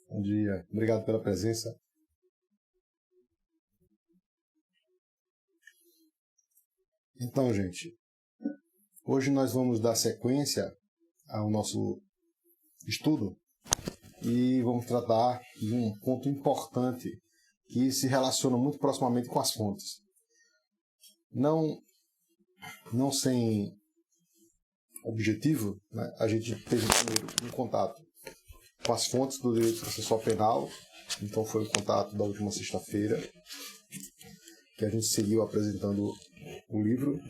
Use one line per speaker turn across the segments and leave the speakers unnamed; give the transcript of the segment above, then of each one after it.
Bom dia, obrigado pela presença. Então, gente, hoje nós vamos dar sequência ao nosso estudo e vamos tratar de um ponto importante que se relaciona muito proximamente com as fontes. Não sem objetivo, né? A gente teve primeiro um contato com as fontes do direito processual penal, então foi o contato da última sexta-feira, que a gente seguiu apresentando o livro,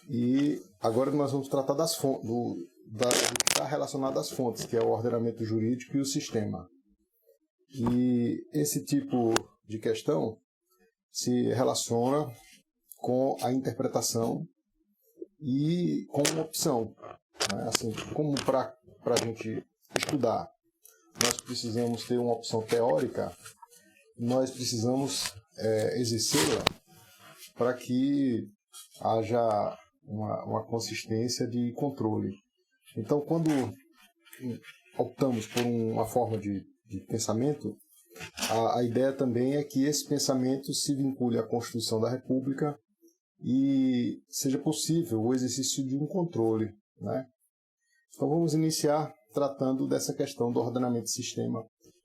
e agora nós vamos tratar das fontes, do que está relacionado às fontes, que é o ordenamento jurídico e o sistema. E esse tipo de questão se relaciona com a interpretação e com uma opção, né? Assim, como para a gente estudar, nós precisamos ter uma opção teórica, nós precisamos exercê-la para que haja uma consistência de controle. Então, quando optamos por uma forma de pensamento, a ideia também é que esse pensamento se vincule à Constituição da República e seja possível o exercício de um controle, né? Então vamos iniciar tratando dessa questão do ordenamento de sistema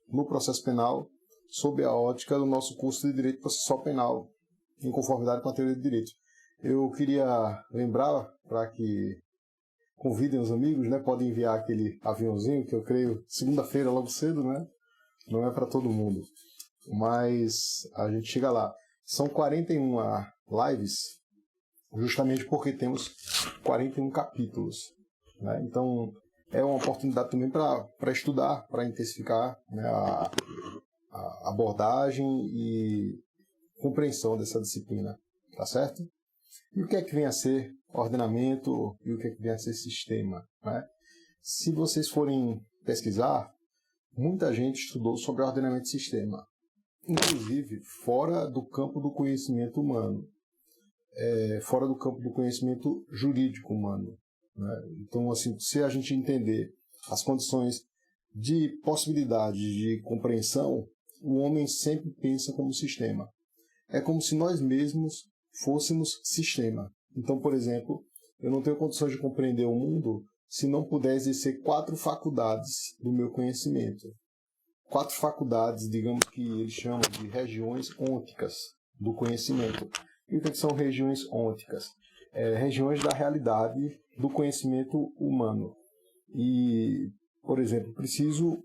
no processo penal, sob a ótica do nosso curso de Direito Processual Penal, em conformidade com a teoria do direito. Eu queria lembrar, para que convidem os amigos, né? Podem enviar aquele aviãozinho, que eu creio, segunda-feira, logo cedo, né? Não é para todo mundo, mas a gente chega lá. São 41 lives, justamente porque temos 41 capítulos, né? Então, é uma oportunidade também para estudar, para intensificar, né, a abordagem e compreensão dessa disciplina, tá certo? E o que é que vem a ser ordenamento e o que é que vem a ser sistema, né? Se vocês forem pesquisar, muita gente estudou sobre ordenamento e sistema, inclusive fora do campo do conhecimento humano, fora do campo do conhecimento jurídico humano, né? Então, assim, se a gente entender as condições de possibilidade de compreensão, o homem sempre pensa como sistema. É como se nós mesmos fôssemos sistema. Então, por exemplo, eu não tenho condições de compreender o mundo se não puder exercer 4 faculdades do meu conhecimento. 4 faculdades, digamos que eles chamam de regiões ônticas do conhecimento. E o que são regiões ônticas? Regiões da realidade do conhecimento humano. E, por exemplo, preciso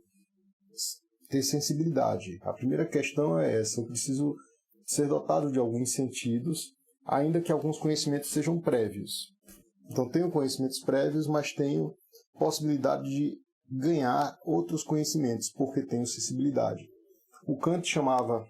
ter sensibilidade. A primeira questão é essa: eu preciso ser dotado de alguns sentidos, ainda que alguns conhecimentos sejam prévios. Então, tenho conhecimentos prévios, mas tenho possibilidade de ganhar outros conhecimentos, porque tenho sensibilidade. O Kant chamava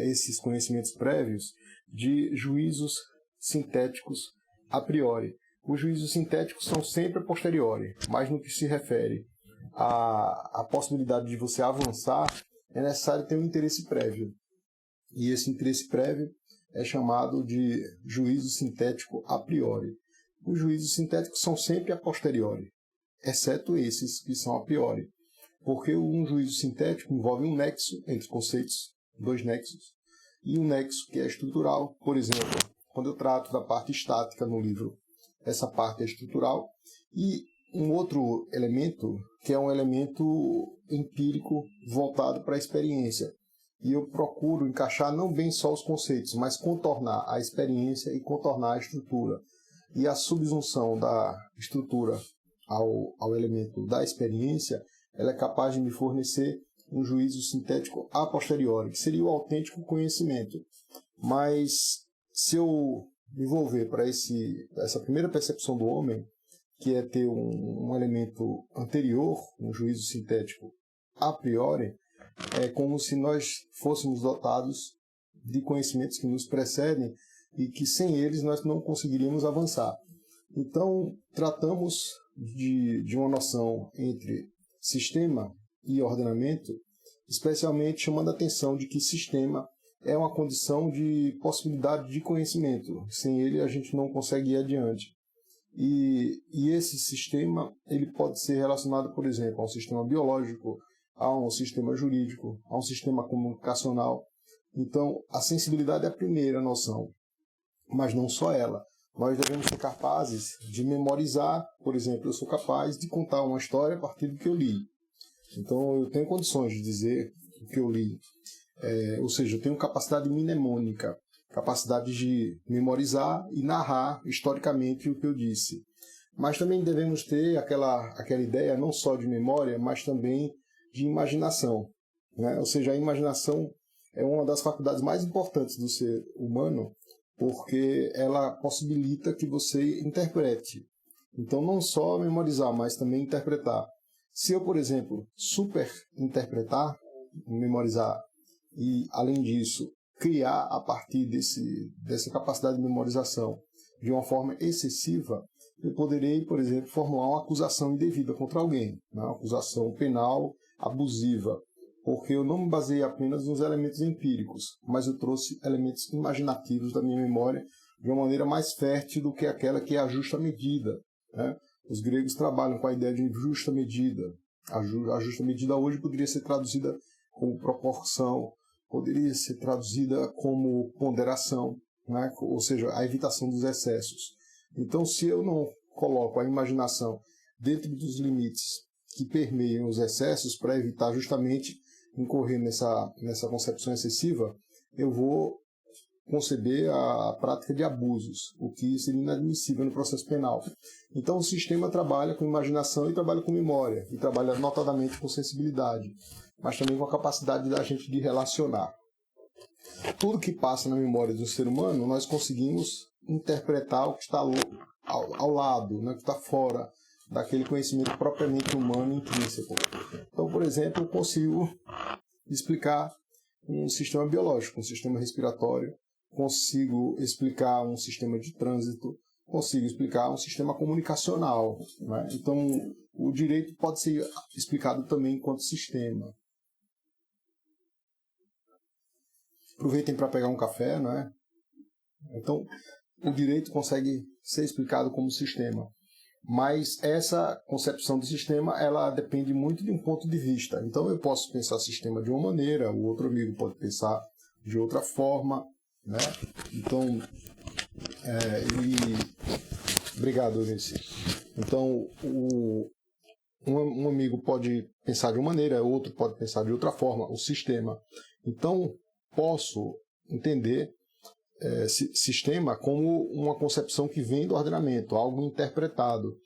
esses conhecimentos prévios de juízos sintéticos a priori. Os juízos sintéticos são sempre a posteriori, mas no que se refere à possibilidade de você avançar, é necessário ter um interesse prévio. E esse interesse prévio é chamado de juízo sintético a priori. Os juízos sintéticos são sempre a posteriori, exceto esses que são a priori, porque um juízo sintético envolve um nexo entre conceitos, 2 nexos, e um nexo que é estrutural. Por exemplo, quando eu trato da parte estática no livro, essa parte é estrutural, e um outro elemento, que é um elemento empírico voltado para a experiência, e eu procuro encaixar não bem só os conceitos, mas contornar a experiência e contornar a estrutura. E a subsunção da estrutura ao elemento da experiência, ela é capaz de me fornecer um juízo sintético a posteriori, que seria o autêntico conhecimento. Mas se eu me volver para essa primeira percepção do homem, que é ter um elemento anterior, um juízo sintético a priori, é como se nós fôssemos dotados de conhecimentos que nos precedem e que sem eles nós não conseguiríamos avançar. Então, tratamos de uma noção entre sistema e ordenamento, especialmente chamando a atenção de que sistema é uma condição de possibilidade de conhecimento. Sem ele, a gente não consegue ir adiante. E esse sistema ele pode ser relacionado, por exemplo, a um sistema biológico, a um sistema jurídico, a um sistema comunicacional. Então, a sensibilidade é a primeira noção, mas não só ela. Nós devemos ser capazes de memorizar, por exemplo, eu sou capaz de contar uma história a partir do que eu li. Então, eu tenho condições de dizer o que eu li. Ou seja, eu tenho capacidade mnemônica, capacidade de memorizar e narrar historicamente o que eu disse. Mas também devemos ter aquela ideia não só de memória, mas também de imaginação, né? Ou seja, a imaginação é uma das faculdades mais importantes do ser humano, porque ela possibilita que você interprete. Então, não só memorizar, mas também interpretar. Se eu, por exemplo, superinterpretar, memorizar, e, além disso, criar a partir dessa capacidade de memorização de uma forma excessiva, eu poderei, por exemplo, formular uma acusação indevida contra alguém, né? Uma acusação penal abusiva, porque eu não me baseei apenas nos elementos empíricos, mas eu trouxe elementos imaginativos da minha memória de uma maneira mais fértil do que aquela que é a justa medida, né? Os gregos trabalham com a ideia de justa medida. A justa medida hoje poderia ser traduzida como proporção, poderia ser traduzida como ponderação, né? Ou seja, a evitação dos excessos. Então, se eu não coloco a imaginação dentro dos limites que permeiam os excessos para evitar justamente incorrer nessa concepção excessiva, eu vou conceber a prática de abusos, o que seria inadmissível no processo penal. Então, o sistema trabalha com imaginação e trabalha com memória, e trabalha notadamente com sensibilidade, mas também com a capacidade da gente de relacionar. Tudo que passa na memória do ser humano, nós conseguimos interpretar o que está ao lado, né, que está fora daquele conhecimento propriamente humano intrínseco. Então, por exemplo, eu consigo explicar um sistema biológico, um sistema respiratório, consigo explicar um sistema de trânsito, consigo explicar um sistema comunicacional, né? Então, o direito pode ser explicado também enquanto sistema. Aproveitem para pegar um café, não é? Então, o direito consegue ser explicado como sistema. Mas essa concepção do sistema, ela depende muito de um ponto de vista. Então, eu posso pensar sistema de uma maneira, o outro amigo pode pensar de outra forma, né? Então, obrigado, Eunice. Então, um amigo pode pensar de uma maneira, outro pode pensar de outra forma, o sistema. Então, posso entender sistema como uma concepção que vem do ordenamento, algo interpretado.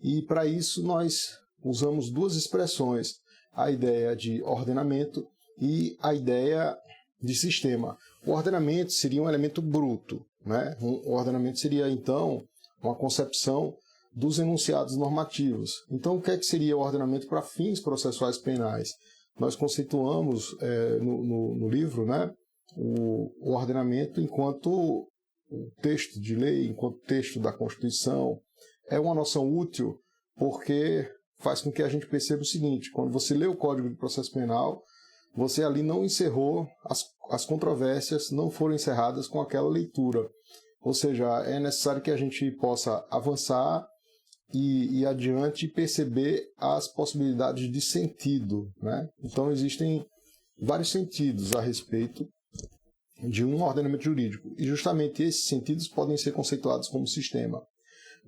E para isso nós usamos duas expressões, a ideia de ordenamento e a ideia de sistema. O ordenamento seria um elemento bruto, né? O ordenamento seria, então, uma concepção dos enunciados normativos. Então, o que seria o ordenamento para fins processuais penais? Nós conceituamos no livro, né, o ordenamento enquanto o texto de lei, enquanto texto da Constituição. É uma noção útil porque faz com que a gente perceba o seguinte: quando você lê o Código de Processo Penal, você ali não encerrou, as controvérsias não foram encerradas com aquela leitura. Ou seja, é necessário que a gente possa avançar e ir adiante e perceber as possibilidades de sentido, né? Então, existem vários sentidos a respeito de um ordenamento jurídico, e justamente esses sentidos podem ser conceituados como sistema.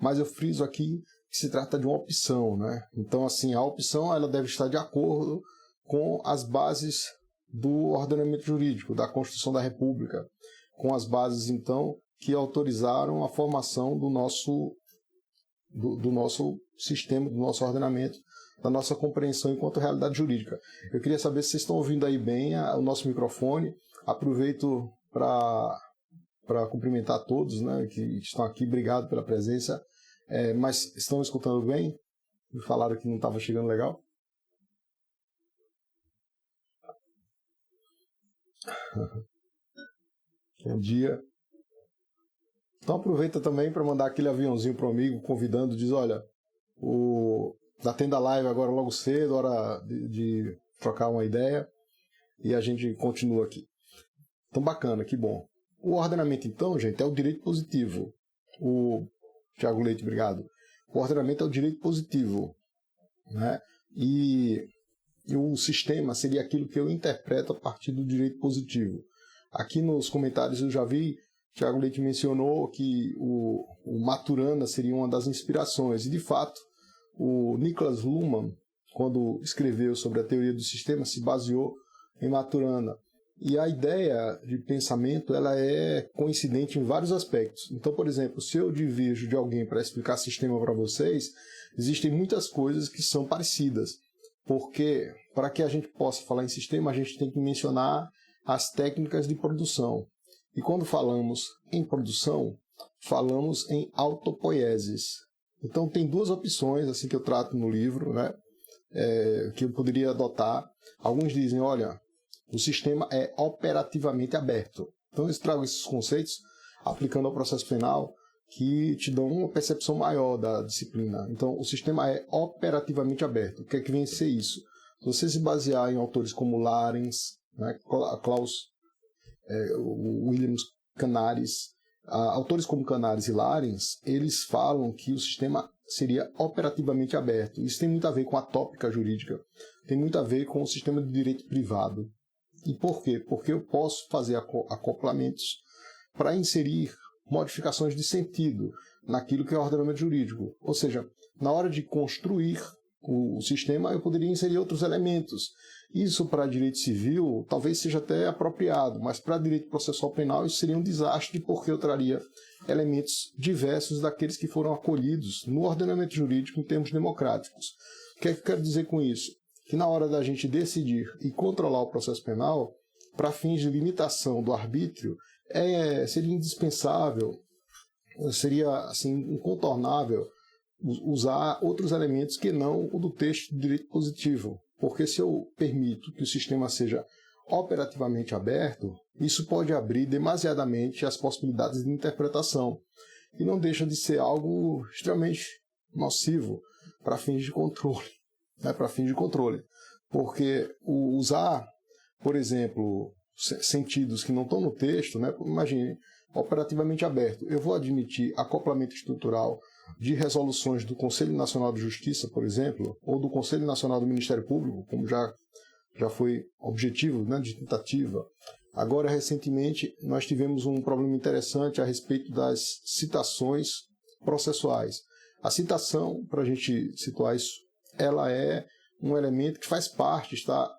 Mas eu friso aqui que se trata de uma opção, né? Então, assim, a opção ela deve estar de acordo com as bases do ordenamento jurídico, da Constituição da República, com as bases, então, que autorizaram a formação do nosso sistema, do nosso ordenamento, da nossa compreensão enquanto realidade jurídica. Eu queria saber se vocês estão ouvindo aí bem o nosso microfone. Aproveito para cumprimentar todos, né, que estão aqui. Obrigado pela presença. Mas estão escutando bem? Me falaram que não estava chegando legal. Bom dia. Então aproveita também para mandar aquele aviãozinho para o amigo, convidando, diz, olha, da tenda live agora logo cedo, hora de trocar uma ideia, e a gente continua aqui. Então bacana, que bom. O ordenamento, então, gente, é o direito positivo. O Tiago Leite, obrigado. O ordenamento é o direito positivo, né? E e o sistema seria aquilo que eu interpreto a partir do direito positivo. Aqui nos comentários eu já vi, Tiago Leite mencionou que o Maturana seria uma das inspirações, e de fato o Niklas Luhmann, quando escreveu sobre a teoria do sistema, se baseou em Maturana. E a ideia de pensamento ela é coincidente em vários aspectos. Então, por exemplo, se eu divirjo de alguém para explicar sistema para vocês, existem muitas coisas que são parecidas. Porque, para que a gente possa falar em sistema, a gente tem que mencionar as técnicas de produção. E quando falamos em produção, falamos em autopoieses. Então, tem duas opções assim que eu trato no livro, né, que eu poderia adotar. Alguns dizem, olha, o sistema é operativamente aberto. Então, eu trago esses conceitos aplicando ao processo penal que te dão uma percepção maior da disciplina. Então, o sistema é operativamente aberto. O que é que vem a ser isso? Se você se basear em autores como Larens, né, Williams Canaris, autores como Canaris e Larens, eles falam que o sistema seria operativamente aberto. Isso tem muito a ver com a tópica jurídica, tem muito a ver com o sistema de direito privado. E por quê? Porque eu posso fazer acoplamentos para inserir modificações de sentido naquilo que é o ordenamento jurídico. Ou seja, na hora de construir o sistema, eu poderia inserir outros elementos. Isso para direito civil talvez seja até apropriado, mas para direito processual penal isso seria um desastre, porque eu traria elementos diversos daqueles que foram acolhidos no ordenamento jurídico em termos democráticos. O que é que eu quero dizer com isso? Que na hora da gente decidir e controlar o processo penal, para fins de limitação do arbítrio, seria indispensável, seria assim, incontornável usar outros elementos que não o do texto do direito positivo. Porque se eu permito que o sistema seja operativamente aberto, isso pode abrir demasiadamente as possibilidades de interpretação. E não deixa de ser algo extremamente nocivo para fins de controle. Porque usar, por exemplo, sentidos que não estão no texto, né? Imagine, operativamente aberto. Eu vou admitir acoplamento estrutural de resoluções do Conselho Nacional de Justiça, por exemplo, ou do Conselho Nacional do Ministério Público, como já foi objetivo, né, de tentativa. Agora, recentemente, nós tivemos um problema interessante a respeito das citações processuais. A citação, para a gente situar isso, ela é um elemento que faz parte, está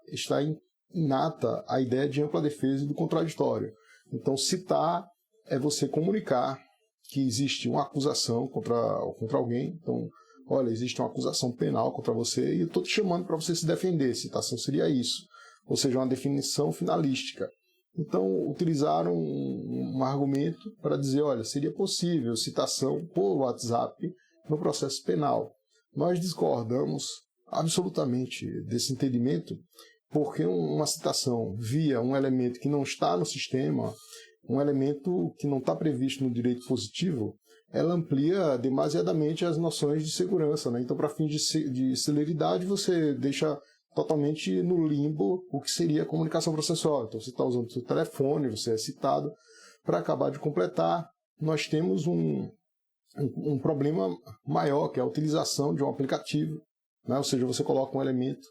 inata a ideia de ampla defesa e do contraditório. Então, citar é você comunicar que existe uma acusação contra alguém. Então, olha, existe uma acusação penal contra você e eu estou te chamando para você se defender. Citação seria isso. Ou seja, uma definição finalística. Então, utilizaram um argumento para dizer, olha, seria possível citação por WhatsApp no processo penal. Nós discordamos absolutamente desse entendimento, porque uma citação via um elemento que não está no sistema, um elemento que não está previsto no direito positivo, ela amplia demasiadamente as noções de segurança, né? Então, para fins de celeridade, você deixa totalmente no limbo o que seria a comunicação processual. Então, você está usando o seu telefone, você é citado. Para acabar de completar, nós temos um problema maior, que é a utilização de um aplicativo, né? Ou seja, você coloca um elemento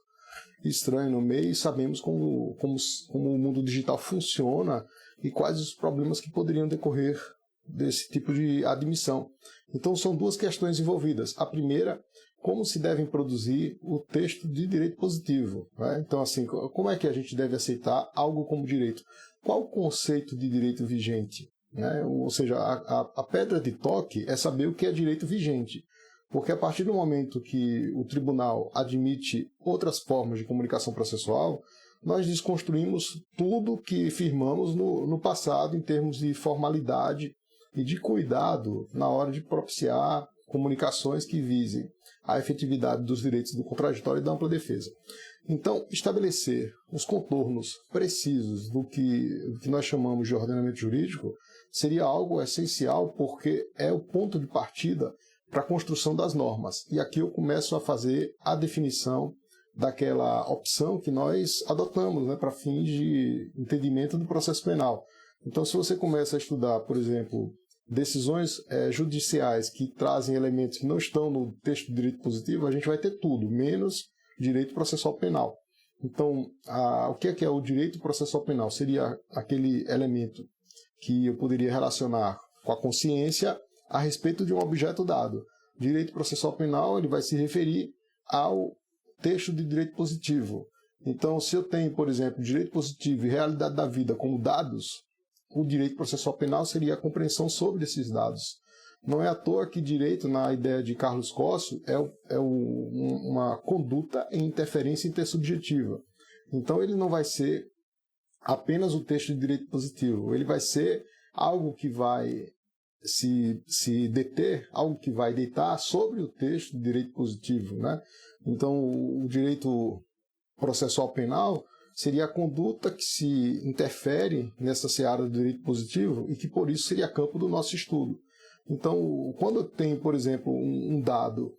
estranho no meio e sabemos como o mundo digital funciona e quais os problemas que poderiam decorrer desse tipo de admissão. Então, são duas questões envolvidas. A primeira, como se devem produzir o texto de direito positivo, né? Então, assim, como é que a gente deve aceitar algo como direito? Qual o conceito de direito vigente? Né? Ou seja, a pedra de toque é saber o que é direito vigente. Porque a partir do momento que o tribunal admite outras formas de comunicação processual, nós desconstruímos tudo que firmamos no passado em termos de formalidade e de cuidado na hora de propiciar comunicações que visem a efetividade dos direitos do contraditório e da ampla defesa. Então, estabelecer os contornos precisos do que nós chamamos de ordenamento jurídico seria algo essencial, porque é o ponto de partida para a construção das normas. E aqui eu começo a fazer a definição daquela opção que nós adotamos, né, para fins de entendimento do processo penal. Então, se você começa a estudar, por exemplo, decisões judiciais que trazem elementos que não estão no texto de direito positivo, a gente vai ter tudo, menos direito processual penal. Então, o que é o direito processual penal? Seria aquele elemento que eu poderia relacionar com a consciência a respeito de um objeto dado. O direito processual penal ele vai se referir ao texto de direito positivo. Então, se eu tenho, por exemplo, direito positivo e realidade da vida como dados, o direito processual penal seria a compreensão sobre esses dados. Não é à toa que direito, na ideia de Carlos Cossio, uma conduta em interferência intersubjetiva. Então, ele não vai ser apenas o texto de direito positivo, ele vai ser algo que vai se deter, algo que vai deitar sobre o texto de direito positivo, né? Então, o direito processual penal seria a conduta que se interfere nessa seara do direito positivo e que, por isso, seria campo do nosso estudo. Então, quando eu tenho, por exemplo, um dado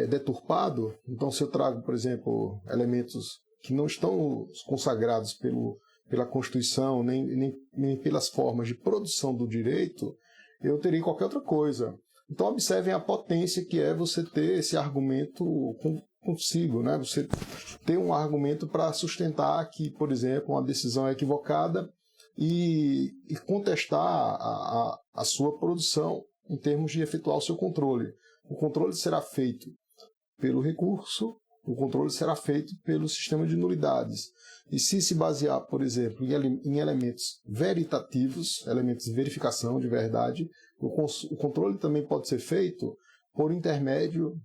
deturpado, então se eu trago, por exemplo, elementos que não estão consagrados pela Constituição, nem pelas formas de produção do direito, eu teria qualquer outra coisa. Então, observem a potência que é você ter esse argumento consigo, né? Você ter um argumento para sustentar que, por exemplo, uma decisão é equivocada e contestar a sua produção em termos de efetuar o seu controle. O controle será feito pelo recurso, o controle será feito pelo sistema de nulidades. E se basear, por exemplo, em elementos veritativos, elementos de verificação de verdade, o controle também pode ser feito por intermédio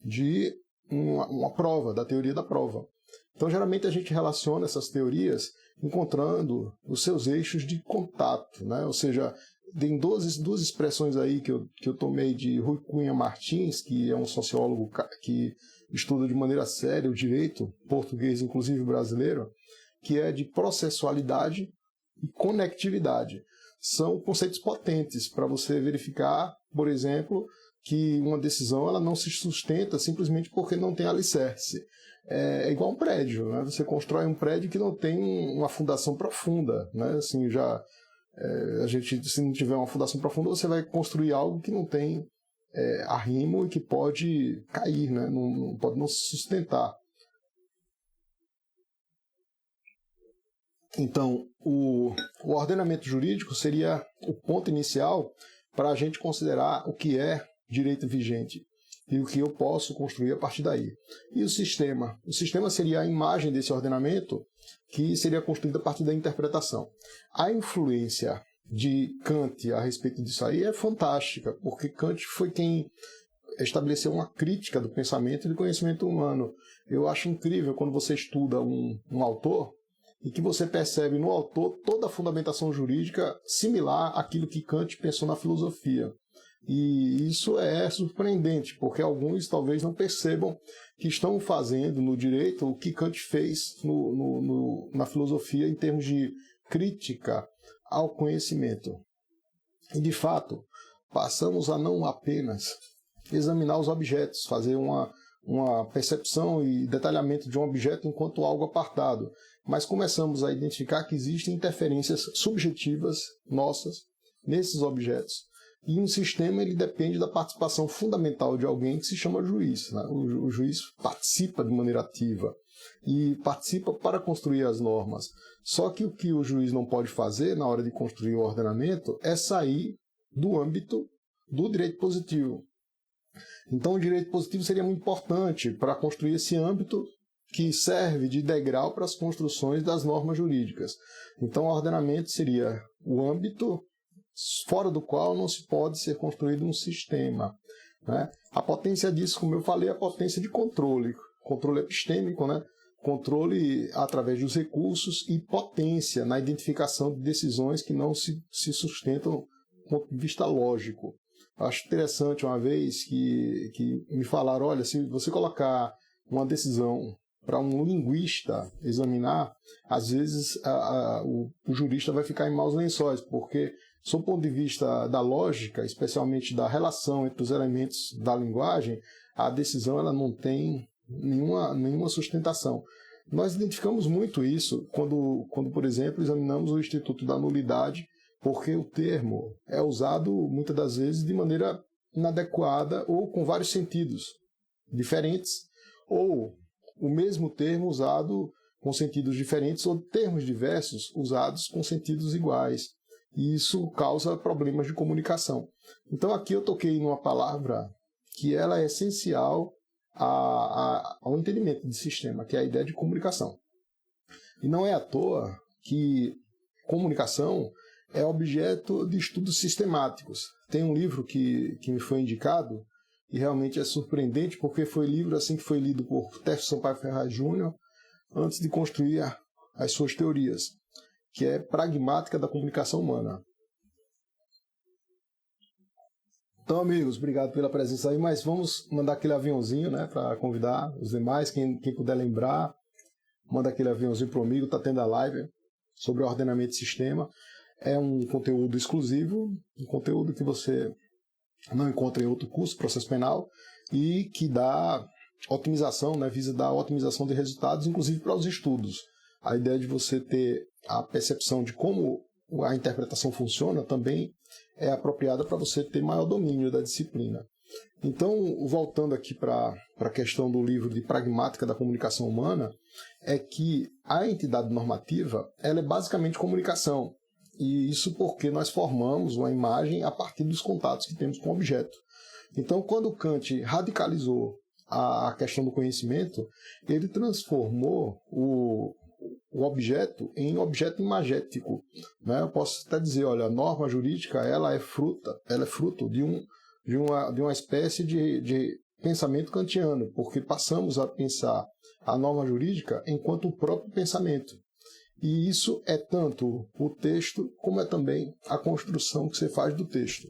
de uma prova, da teoria da prova. Então, geralmente, a gente relaciona essas teorias encontrando os seus eixos de contato, né? Ou seja, tem duas expressões aí que eu tomei de Rui Cunha Martins, que é um sociólogo que estuda de maneira séria o direito português, inclusive brasileiro, que é de processualidade e conectividade. São conceitos potentes para você verificar, por exemplo, que uma decisão ela não se sustenta simplesmente porque não tem alicerce. É igual um prédio, né? Você constrói um prédio que não tem uma fundação profunda, né? Assim, se não tiver uma fundação profunda, você vai construir algo que não tem arrimo e que pode cair, né? Pode não se sustentar. Então, o ordenamento jurídico seria o ponto inicial para a gente considerar o que é direito vigente e o que eu posso construir a partir daí. E o sistema? O sistema seria a imagem desse ordenamento que seria construída a partir da interpretação. A influência de Kant a respeito disso aí é fantástica, porque Kant foi quem estabeleceu uma crítica do pensamento e do conhecimento humano. Eu acho incrível quando você estuda um autor e que você percebe no autor toda a fundamentação jurídica similar àquilo que Kant pensou na filosofia. E isso é surpreendente, porque alguns talvez não percebam que estão fazendo no direito o que Kant fez na filosofia em termos de crítica ao conhecimento. E, de fato, passamos a não apenas examinar os objetos, fazer uma percepção e detalhamento de um objeto enquanto algo apartado, mas começamos a identificar que existem interferências subjetivas nossas nesses objetos. E um sistema ele depende da participação fundamental de alguém que se chama juiz, né? O juiz participa de maneira ativa e participa para construir as normas. Só que o que o juiz não pode fazer na hora de construir o ordenamento é sair do âmbito do direito positivo. Então o direito positivo seria muito importante para construir esse âmbito que serve de degrau para as construções das normas jurídicas. Então o ordenamento seria o âmbito fora do qual não se pode ser construído um sistema, né? A potência disso, como eu falei, é a potência de controle epistêmico, né? Controle através dos recursos e potência na identificação de decisões que não se sustentam do ponto de vista lógico. Acho interessante uma vez que me falaram, olha, se você colocar uma decisão para um linguista examinar, às vezes o jurista vai ficar em maus lençóis, porque, sob o ponto de vista da lógica, especialmente da relação entre os elementos da linguagem, a decisão ela não tem nenhuma sustentação. Nós identificamos muito isso quando, por exemplo, examinamos o Instituto da Nulidade, porque o termo é usado muitas das vezes de maneira inadequada ou com vários sentidos diferentes, ou o mesmo termo usado com sentidos diferentes ou termos diversos usados com sentidos iguais. E isso causa problemas de comunicação. Então aqui eu toquei numa palavra que ela é essencial ao entendimento de sistema, que é a ideia de comunicação. E não é à toa que comunicação é objeto de estudos sistemáticos. Tem um livro que me foi indicado e realmente é surpreendente, porque foi livro assim que foi lido por Tércio Sampaio Ferraz Júnior antes de construir as suas teorias, que é Pragmática da Comunicação Humana. Então, amigos, obrigado pela presença aí, mas vamos mandar aquele aviãozinho, né, para convidar os demais, quem puder lembrar, manda aquele aviãozinho para o amigo, está tendo a live sobre ordenamento de sistema. É um conteúdo exclusivo, um conteúdo que você não encontra em outro curso, processo penal, e que dá otimização, né, visa dar otimização de resultados, inclusive para os estudos. A ideia de você ter a percepção de como a interpretação funciona também é apropriada para você ter maior domínio da disciplina. Então, voltando aqui para a questão do livro de Pragmática da Comunicação Humana, é que a entidade normativa ela é basicamente comunicação. E isso porque nós formamos uma imagem a partir dos contatos que temos com o objeto. Então, quando Kant radicalizou a questão do conhecimento, ele transformou o objeto em objeto imagético, né? Eu posso até dizer, olha, a norma jurídica ela é fruto de uma espécie de pensamento kantiano, porque passamos a pensar a norma jurídica enquanto o próprio pensamento. E isso é tanto o texto, como é também a construção que você faz do texto.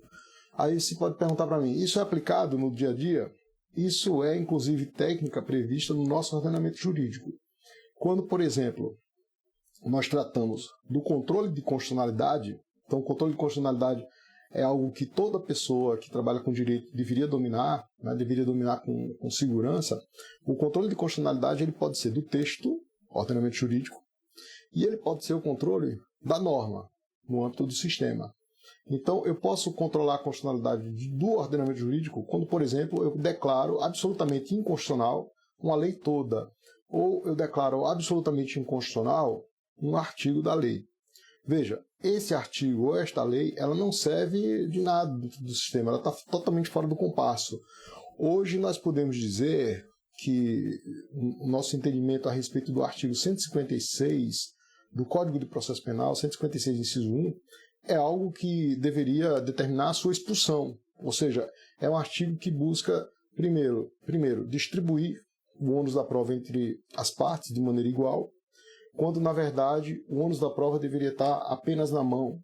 Aí você pode perguntar para mim, isso é aplicado no dia a dia? Isso é, inclusive, técnica prevista no nosso ordenamento jurídico. Quando, por exemplo, nós tratamos do controle de constitucionalidade, então o controle de constitucionalidade é algo que toda pessoa que trabalha com direito deveria dominar, né, deveria dominar com segurança. O controle de constitucionalidade ele pode ser do texto, ordenamento jurídico, e ele pode ser o controle da norma, no âmbito do sistema. Então, eu posso controlar a constitucionalidade do ordenamento jurídico quando, por exemplo, eu declaro absolutamente inconstitucional uma lei toda, ou eu declaro absolutamente inconstitucional um artigo da lei. Veja, esse artigo ou esta lei, ela não serve de nada do sistema, ela está totalmente fora do compasso. Hoje nós podemos dizer que o nosso entendimento a respeito do artigo 156 do Código de Processo Penal, 156, inciso 1, é algo que deveria determinar a sua expulsão. Ou seja, é um artigo que busca, primeiro distribuir o ônus da prova entre as partes de maneira igual, quando, na verdade, o ônus da prova deveria estar apenas na mão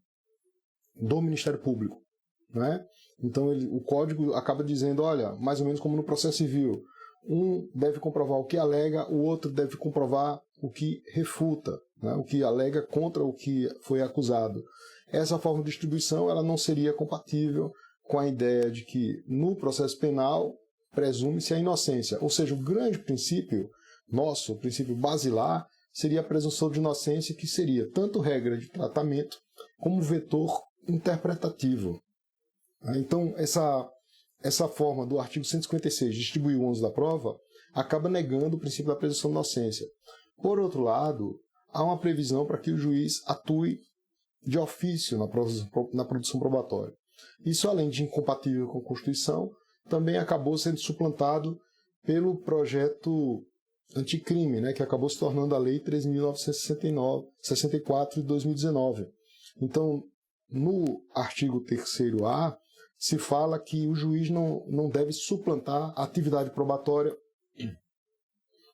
do Ministério Público, né? Então, o Código acaba dizendo, olha, mais ou menos como no processo civil, um deve comprovar o que alega, o outro deve comprovar o que refuta, né? O que alega contra o que foi acusado. Essa forma de distribuição ela não seria compatível com a ideia de que, no processo penal, presume-se a inocência. Ou seja, o grande princípio nosso, o princípio basilar, seria a presunção de inocência, que seria tanto regra de tratamento como vetor interpretativo. Então, essa forma do artigo 156, distribuir o ônus da prova, acaba negando o princípio da presunção de inocência. Por outro lado, há uma previsão para que o juiz atue de ofício na produção probatória. Isso, além de incompatível com a Constituição, também acabou sendo suplantado pelo projeto anticrime, né, que acabou se tornando a Lei 3.964 de 2019. Então, no artigo 3º-A, se fala que o juiz não deve suplantar a atividade probatória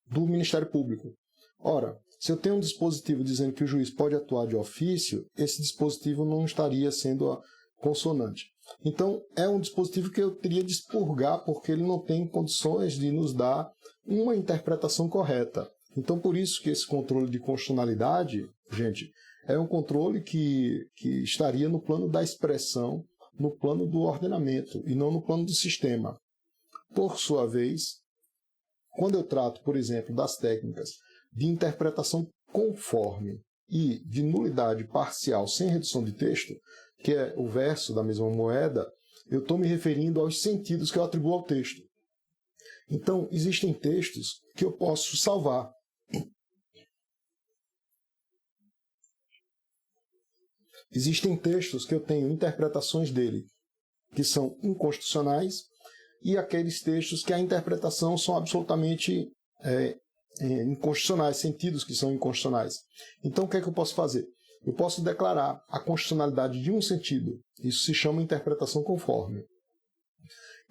do Ministério Público. Ora, se eu tenho um dispositivo dizendo que o juiz pode atuar de ofício, esse dispositivo não estaria sendo consonante. Então, é um dispositivo que eu teria de expurgar, porque ele não tem condições de nos dar uma interpretação correta. Então, por isso que esse controle de constitucionalidade, gente, é um controle que estaria no plano da expressão, no plano do ordenamento, e não no plano do sistema. Por sua vez, quando eu trato, por exemplo, das técnicas de interpretação conforme e de nulidade parcial sem redução de texto, que é o verso da mesma moeda, eu estou me referindo aos sentidos que eu atribuo ao texto. Então, existem textos que eu posso salvar. Existem textos que eu tenho interpretações dele que são inconstitucionais e aqueles textos que a interpretação são absolutamente inconstitucionais, sentidos que são inconstitucionais. Então, o que é que eu posso fazer? Eu posso declarar a constitucionalidade de um sentido. Isso se chama interpretação conforme.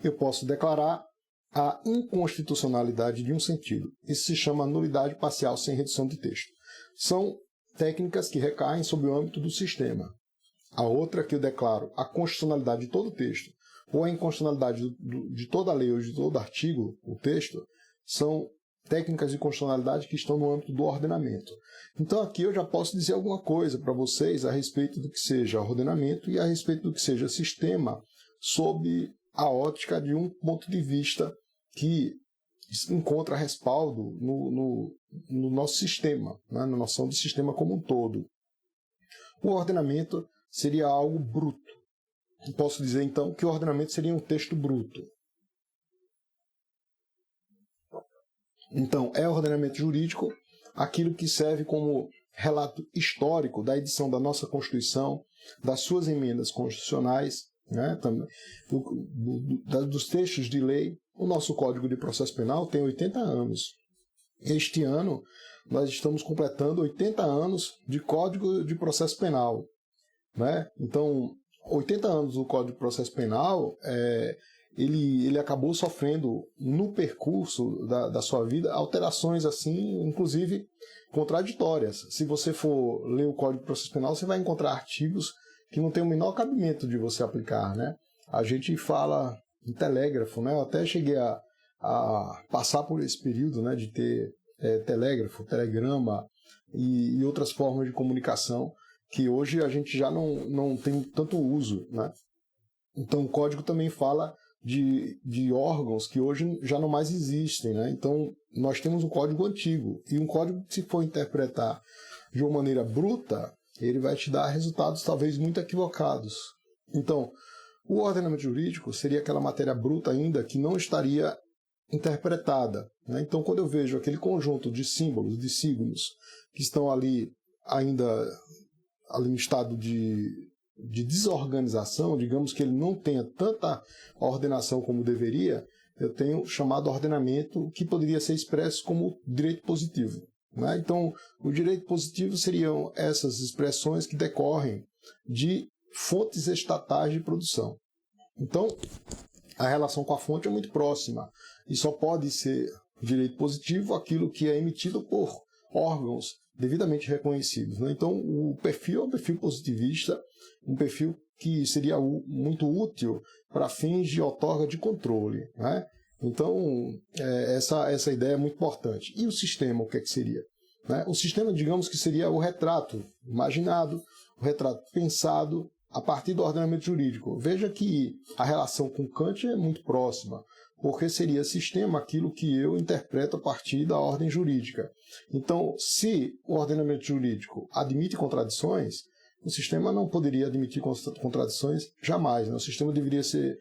Eu posso declarar a inconstitucionalidade de um sentido. Isso se chama nulidade parcial sem redução de texto. São técnicas que recaem sobre o âmbito do sistema. A outra que eu declaro a constitucionalidade de todo o texto, ou a inconstitucionalidade de toda a lei ou de todo artigo, o texto, são técnicas de constitucionalidade que estão no âmbito do ordenamento. Então aqui eu já posso dizer alguma coisa para vocês a respeito do que seja ordenamento e a respeito do que seja sistema, sob a ótica de um ponto de vista que encontra respaldo no nosso sistema, né, na noção de sistema como um todo. O ordenamento seria algo bruto. Posso dizer, então, que o ordenamento seria um texto bruto. Então, é ordenamento jurídico aquilo que serve como relato histórico da edição da nossa Constituição, das suas emendas constitucionais, né, também, dos textos de lei. O nosso Código de Processo Penal tem 80 anos. Este ano, nós estamos completando 80 anos de Código de Processo Penal. Né? Então, 80 anos do Código de Processo Penal, ele acabou sofrendo, no percurso da sua vida, alterações, assim, inclusive contraditórias. Se você for ler o Código de Processo Penal, você vai encontrar artigos que não tem o menor cabimento de você aplicar. Né? A gente fala em telégrafo, né? Eu até cheguei a passar por esse período, né, de ter telégrafo, telegrama e outras formas de comunicação que hoje a gente já não tem tanto uso, né? Então o código também fala de órgãos que hoje já não mais existem, né? Então nós temos um código antigo, e um código que, se for interpretar de uma maneira bruta, ele vai te dar resultados talvez muito equivocados. Então, o ordenamento jurídico seria aquela matéria bruta ainda que não estaria interpretada, né? Então, quando eu vejo aquele conjunto de símbolos, de signos, que estão ali ainda em estado de desorganização, digamos que ele não tenha tanta ordenação como deveria, eu tenho chamado ordenamento, que poderia ser expresso como direito positivo. Né? Então, o direito positivo seriam essas expressões que decorrem de fontes estatais de produção. Então, a relação com a fonte é muito próxima, e só pode ser direito positivo aquilo que é emitido por órgãos devidamente reconhecidos. Né? Então, o perfil é um perfil positivista, um perfil que seria muito útil para fins de outorga de controle. Né? Então, essa ideia é muito importante. E o sistema, o que é que seria? Né? O sistema, digamos que seria o retrato imaginado, o retrato pensado a partir do ordenamento jurídico. Veja que a relação com Kant é muito próxima, porque seria sistema aquilo que eu interpreto a partir da ordem jurídica. Então, se o ordenamento jurídico admite contradições, o sistema não poderia admitir contradições jamais. Né? O sistema deveria ser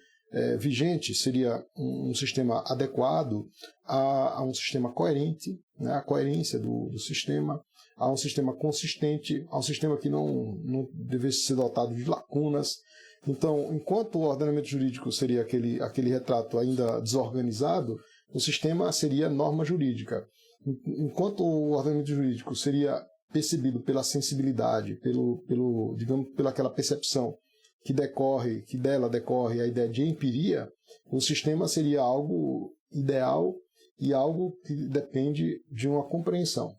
vigente, seria um sistema adequado a um sistema coerente, né? A coerência do sistema, a um sistema consistente, a um sistema que não devesse ser dotado de lacunas. Então, enquanto o ordenamento jurídico seria aquele retrato ainda desorganizado, o sistema seria norma jurídica. Enquanto o ordenamento jurídico seria percebido pela sensibilidade, pelaquela percepção que dela decorre a ideia de empiria, o sistema seria algo ideal e algo que depende de uma compreensão.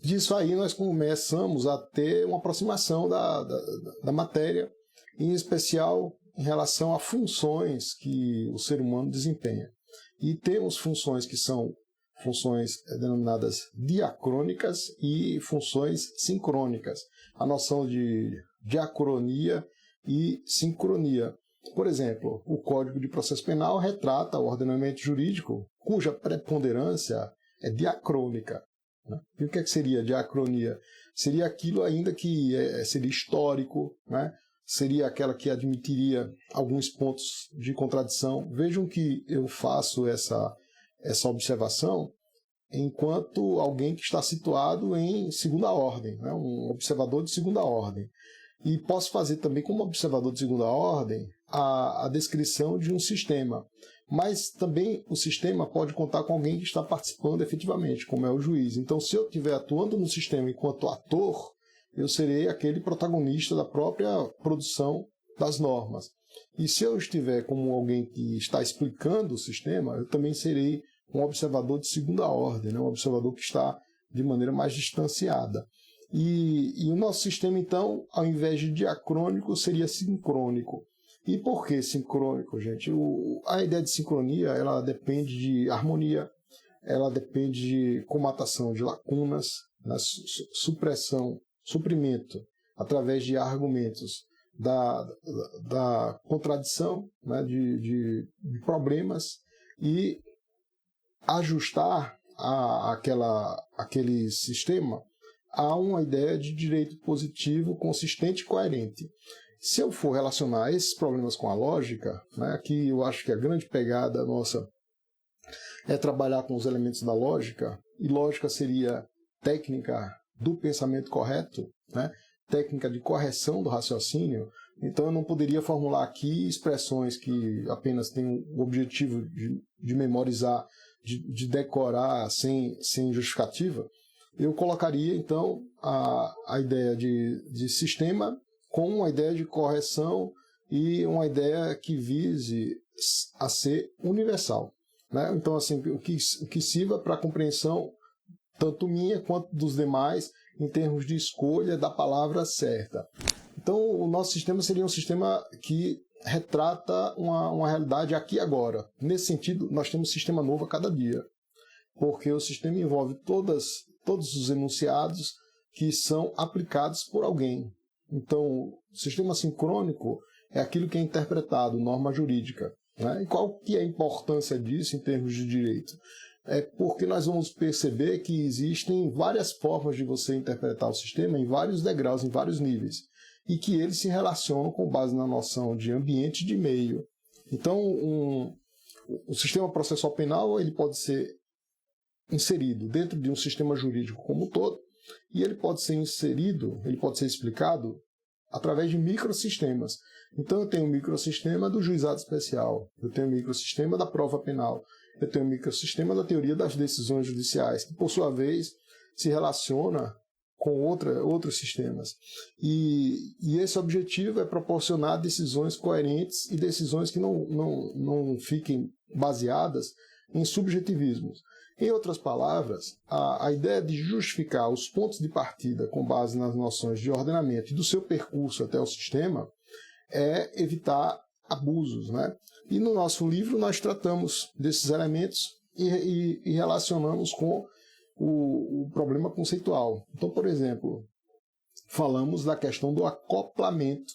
Disso aí nós começamos a ter uma aproximação da matéria, em especial em relação a funções que o ser humano desempenha. E temos funções que são funções denominadas diacrônicas e funções sincrônicas. A noção de diacronia e sincronia. Por exemplo, o Código de Processo Penal retrata o ordenamento jurídico cuja preponderância é diacrônica. Né? E o que seria diacronia? Seria aquilo ainda que seria histórico, né? Seria aquela que admitiria alguns pontos de contradição. Vejam que eu faço essa observação enquanto alguém que está situado em segunda ordem, né? Um observador de segunda ordem. E posso fazer também, como observador de segunda ordem, a descrição de um sistema. Mas também o sistema pode contar com alguém que está participando efetivamente, como é o juiz. Então, se eu estiver atuando no sistema enquanto ator, eu serei aquele protagonista da própria produção das normas. E se eu estiver como alguém que está explicando o sistema, eu também serei um observador de segunda ordem, né? Um observador que está de maneira mais distanciada. E o nosso sistema, então, ao invés de diacrônico, seria sincrônico. E por que sincrônico, gente? A ideia de sincronia, ela depende de harmonia, ela depende de comatação de lacunas, né? Supressão, suprimento, através de argumentos da contradição, né? de problemas, e ajustar aquele sistema a uma ideia de direito positivo, consistente e coerente. Se eu for relacionar esses problemas com a lógica, né, que eu acho que a grande pegada nossa é trabalhar com os elementos da lógica, e lógica seria técnica do pensamento correto, né, técnica de correção do raciocínio, então eu não poderia formular aqui expressões que apenas têm o objetivo de memorizar, de decorar sem justificativa. Eu colocaria, então, a ideia de sistema com uma ideia de correção e uma ideia que vise a ser universal, né? Então, assim, o que sirva para a compreensão tanto minha quanto dos demais em termos de escolha da palavra certa. Então, o nosso sistema seria um sistema que retrata uma realidade aqui e agora. Nesse sentido, nós temos um sistema novo a cada dia, porque o sistema envolve todos os enunciados que são aplicados por alguém. Então, o sistema sincrônico é aquilo que é interpretado, norma jurídica, né? E qual que é a importância disso em termos de direito? É porque nós vamos perceber que existem várias formas de você interpretar o sistema em vários degraus, em vários níveis, e que eles se relacionam com base na noção de ambiente e de meio. Então, o sistema processual penal ele pode ser inserido dentro de um sistema jurídico como um todo, e ele pode ser inserido, ele pode ser explicado através de microsistemas. Então eu tenho um microsistema do juizado especial, eu tenho um microsistema da prova penal, eu tenho um microsistema da teoria das decisões judiciais, que por sua vez se relaciona com outros sistemas. E esse objetivo é proporcionar decisões coerentes e decisões que não fiquem baseadas em subjetivismos. Em outras palavras, a ideia de justificar os pontos de partida com base nas noções de ordenamento e do seu percurso até o sistema é evitar abusos, né? E no nosso livro nós tratamos desses elementos e relacionamos com o problema conceitual. Então, por exemplo, falamos da questão do acoplamento,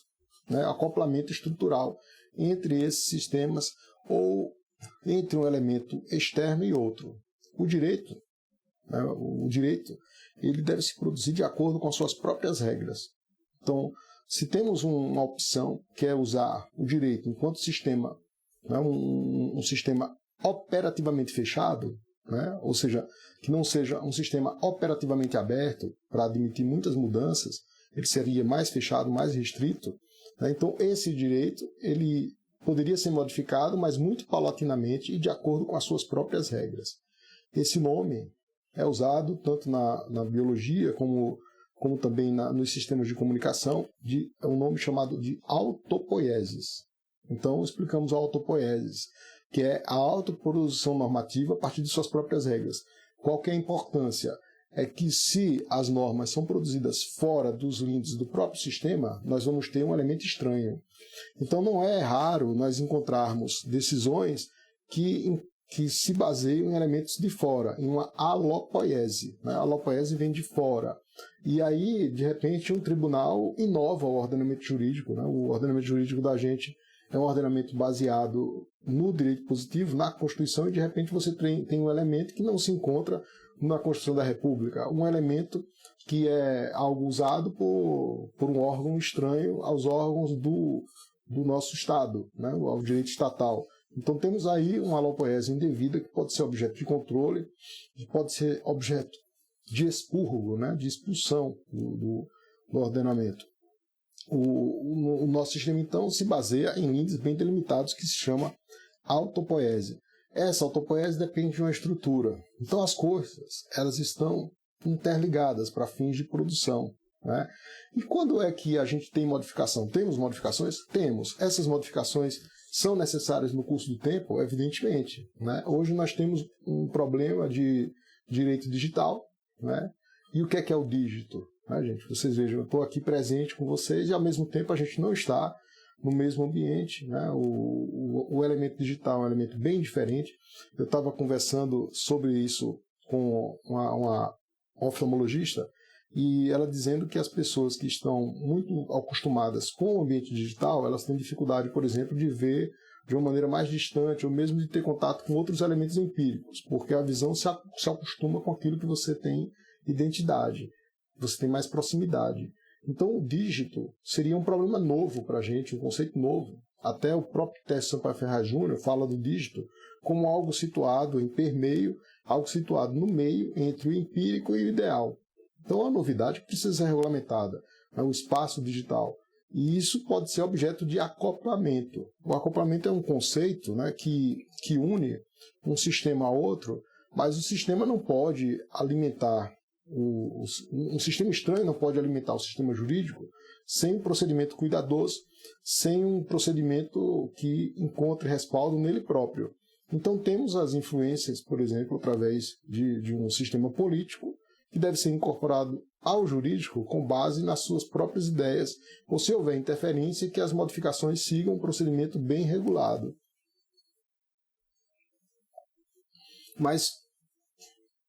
né? Acoplamento estrutural entre esses sistemas ou entre um elemento externo e outro. O direito, né, ele deve se produzir de acordo com as suas próprias regras. Então, se temos uma opção que é usar o direito enquanto sistema, né, um sistema operativamente fechado, né, ou seja, que não seja um sistema operativamente aberto para admitir muitas mudanças, ele seria mais fechado, mais restrito, né, então esse direito ele poderia ser modificado, mas muito paulatinamente e de acordo com as suas próprias regras. Esse nome é usado tanto na biologia como também nos sistemas de comunicação, é um nome chamado de autopoiesis. Então, explicamos a autopoiesis, que é a autoprodução normativa a partir de suas próprias regras. Qual que é a importância? É que se as normas são produzidas fora dos limites do próprio sistema, nós vamos ter um elemento estranho. Então, não é raro nós encontrarmos decisões que se baseiam em elementos de fora, em uma alopoiese. Né? A alopoiese vem de fora. E aí, de repente, um tribunal inova o ordenamento jurídico. Né? O ordenamento jurídico da gente é um ordenamento baseado no direito positivo, na Constituição, e de repente você tem um elemento que não se encontra na Constituição da República, um elemento que é algo usado por um órgão estranho aos órgãos do nosso Estado, né? Ao direito estatal. Então temos aí uma alopoiese indevida que pode ser objeto de controle, que pode ser objeto de expurgo, né, de expulsão do ordenamento. O nosso sistema, então, se baseia em limites bem delimitados que se chama autopoiese. Essa autopoiese depende de uma estrutura. Então, as coisas elas estão interligadas para fins de produção, né? E quando é que a gente tem modificação? Temos modificações? Temos. Essas modificações são necessárias no curso do tempo? Evidentemente, né? Hoje nós temos um problema de direito digital, né? E o que é o dígito? Né, gente? Vocês vejam, eu estou aqui presente com vocês e ao mesmo tempo a gente não está no mesmo ambiente, né? O elemento digital é um elemento bem diferente. Eu estava conversando sobre isso com uma oftalmologista e ela dizendo que as pessoas que estão muito acostumadas com o ambiente digital, elas têm dificuldade, por exemplo, de ver de uma maneira mais distante ou mesmo de ter contato com outros elementos empíricos, porque a visão se acostuma com aquilo que você tem identidade, você tem mais proximidade. Então o dígito seria um problema novo para a gente, um conceito novo. Até o próprio Tércio Sampaio Ferraz Júnior fala do dígito como algo situado em permeio, algo situado no meio entre o empírico e o ideal. Então é uma novidade que precisa ser regulamentada, né, o espaço digital. E isso pode ser objeto de acoplamento. O acoplamento é um conceito, né, que une um sistema a outro, mas o sistema não pode alimentar, um sistema estranho não pode alimentar o sistema jurídico sem um procedimento cuidadoso, sem um procedimento que encontre respaldo nele próprio. Então temos as influências, por exemplo, através de um sistema político, que deve ser incorporado ao jurídico com base nas suas próprias ideias, ou se houver interferência, que as modificações sigam um procedimento bem regulado. Mas,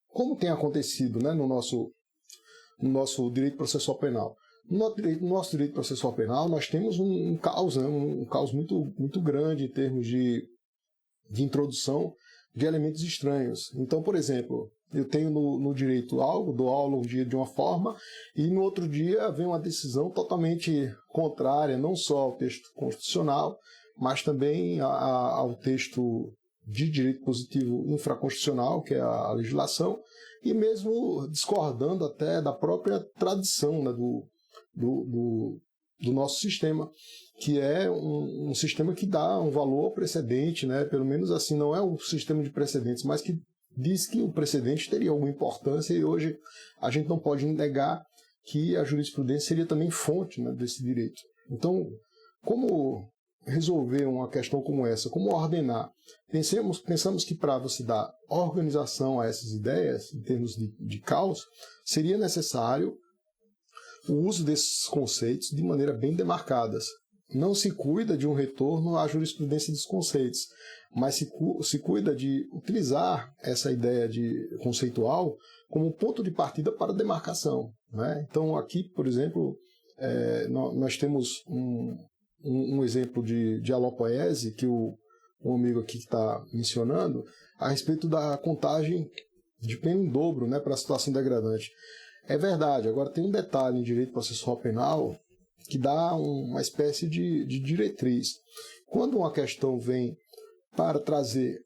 como tem acontecido, né, no nosso direito processual penal? No nosso direito processual penal, nós temos um caos, né, um caos muito, muito grande em termos de introdução de elementos estranhos. Então, por exemplo, eu tenho no direito algo, dou aula um dia de uma forma, e no outro dia vem uma decisão totalmente contrária, não só ao texto constitucional, mas também ao texto de direito positivo infraconstitucional, que é a legislação, e mesmo discordando até da própria tradição, né, do nosso sistema, que é um sistema que dá um valor ao precedente, né? Pelo menos assim, não é um sistema de precedentes, mas que diz que o precedente teria alguma importância, e hoje a gente não pode negar que a jurisprudência seria também fonte, né, desse direito. Então, como resolver uma questão como essa? Como ordenar? Pensamos que para você dar organização a essas ideias, em termos de caos, seria necessário o uso desses conceitos de maneira bem demarcadas. Não se cuida de um retorno à jurisprudência dos conceitos, mas se cuida de utilizar essa ideia conceitual como ponto de partida para a demarcação, né? Então, aqui, por exemplo, nós temos um exemplo de alopoiese, que um amigo aqui está mencionando, a respeito da contagem de pena em dobro, né, para a situação degradante. É verdade. Agora, tem um detalhe em direito processual penal que dá uma espécie de diretriz. Quando uma questão vem para trazer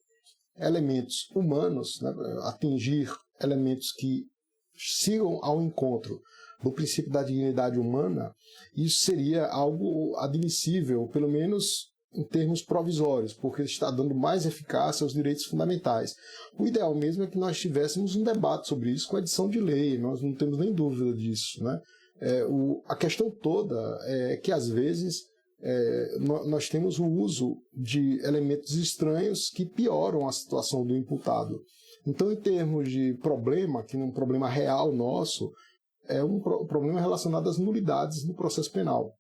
elementos humanos, né, atingir elementos que sigam ao encontro do princípio da dignidade humana, isso seria algo admissível, pelo menos em termos provisórios, porque está dando mais eficácia aos direitos fundamentais. O ideal mesmo é que nós tivéssemos um debate sobre isso com a edição de lei, nós não temos nem dúvida disso, né? A questão toda é que, às vezes, nós temos o uso de elementos estranhos que pioram a situação do imputado. Então, em termos de problema, que é um problema real nosso, é um problema relacionado às nulidades no processo penal.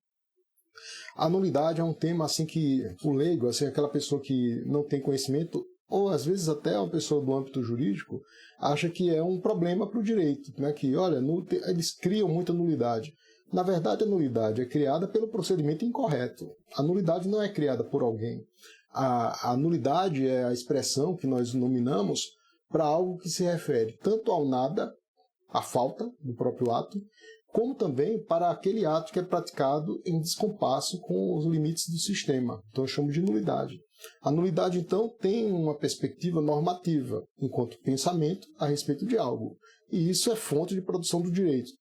A nulidade é um tema assim que o leigo, assim, aquela pessoa que não tem conhecimento, ou às vezes até uma pessoa do âmbito jurídico, acha que é um problema para o direito, né? Que, olha, eles criam muita nulidade. Na verdade, a nulidade é criada pelo procedimento incorreto. A nulidade não é criada por alguém. A nulidade é a expressão que nós nominamos para algo que se refere tanto ao nada, à falta do próprio ato, como também para aquele ato que é praticado em descompasso com os limites do sistema. Então eu chamo de nulidade. A nulidade, então, tem uma perspectiva normativa, enquanto pensamento a respeito de algo. E isso é fonte de produção do direito.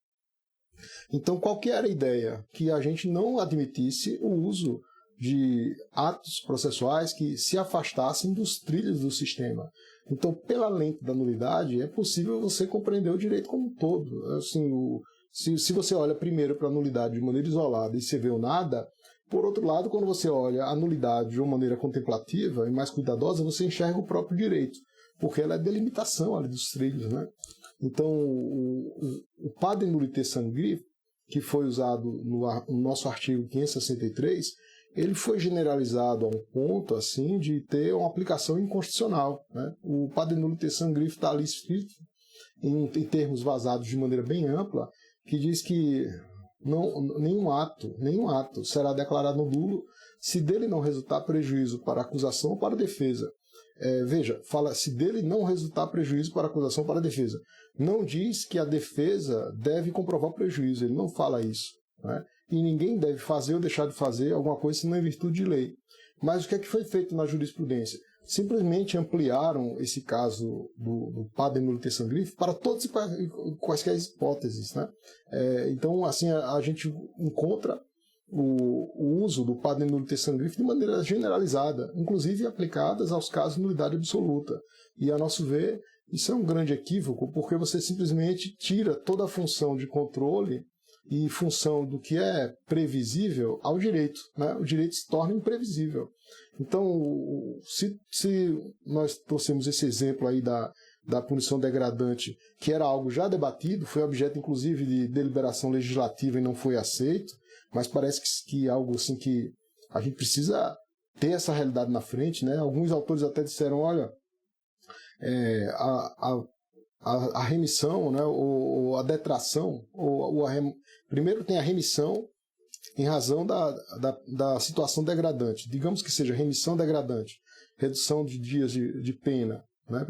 Então, qual que era a ideia? Que a gente não admitisse o uso de atos processuais que se afastassem dos trilhos do sistema. Então, pela lente da nulidade, é possível você compreender o direito como um todo. Assim, se você olha primeiro para a nulidade de maneira isolada e você vê o nada, por outro lado, quando você olha a nulidade de uma maneira contemplativa e mais cuidadosa, você enxerga o próprio direito, porque ela é delimitação ali dos trilhos, né? Então, o padre nullité sangri, que foi usado no nosso artigo 563, ele foi generalizado a um ponto assim de ter uma aplicação inconstitucional, né? O padre nullité sangri está ali escrito em termos vazados de maneira bem ampla, que diz que nenhum ato será declarado nulo se dele não resultar prejuízo para a acusação ou para a defesa. Veja, fala se dele não resultar prejuízo para a acusação ou para a defesa. Não diz que a defesa deve comprovar o prejuízo, ele não fala isso, né? E ninguém deve fazer ou deixar de fazer alguma coisa senão em virtude de lei. Mas o que é que foi feito na jurisprudência? Simplesmente ampliaram esse caso do padre nullité sangri para todas e quaisquer hipóteses, né? Então, assim, a gente encontra o uso do padre nullité sangri de maneira generalizada, inclusive aplicadas aos casos de nulidade absoluta. E, a nosso ver, isso é um grande equívoco, porque você simplesmente tira toda a função de controle e função do que é previsível ao direito, né? O direito se torna imprevisível. Então, se nós trouxemos esse exemplo aí da punição degradante, que era algo já debatido, foi objeto inclusive de deliberação legislativa e não foi aceito, mas parece que algo assim que a gente precisa ter essa realidade na frente, né? Alguns autores até disseram, olha, a remissão, né, ou a detração, primeiro tem a remissão em razão da situação degradante. Digamos que seja remissão degradante, redução de dias de pena, né,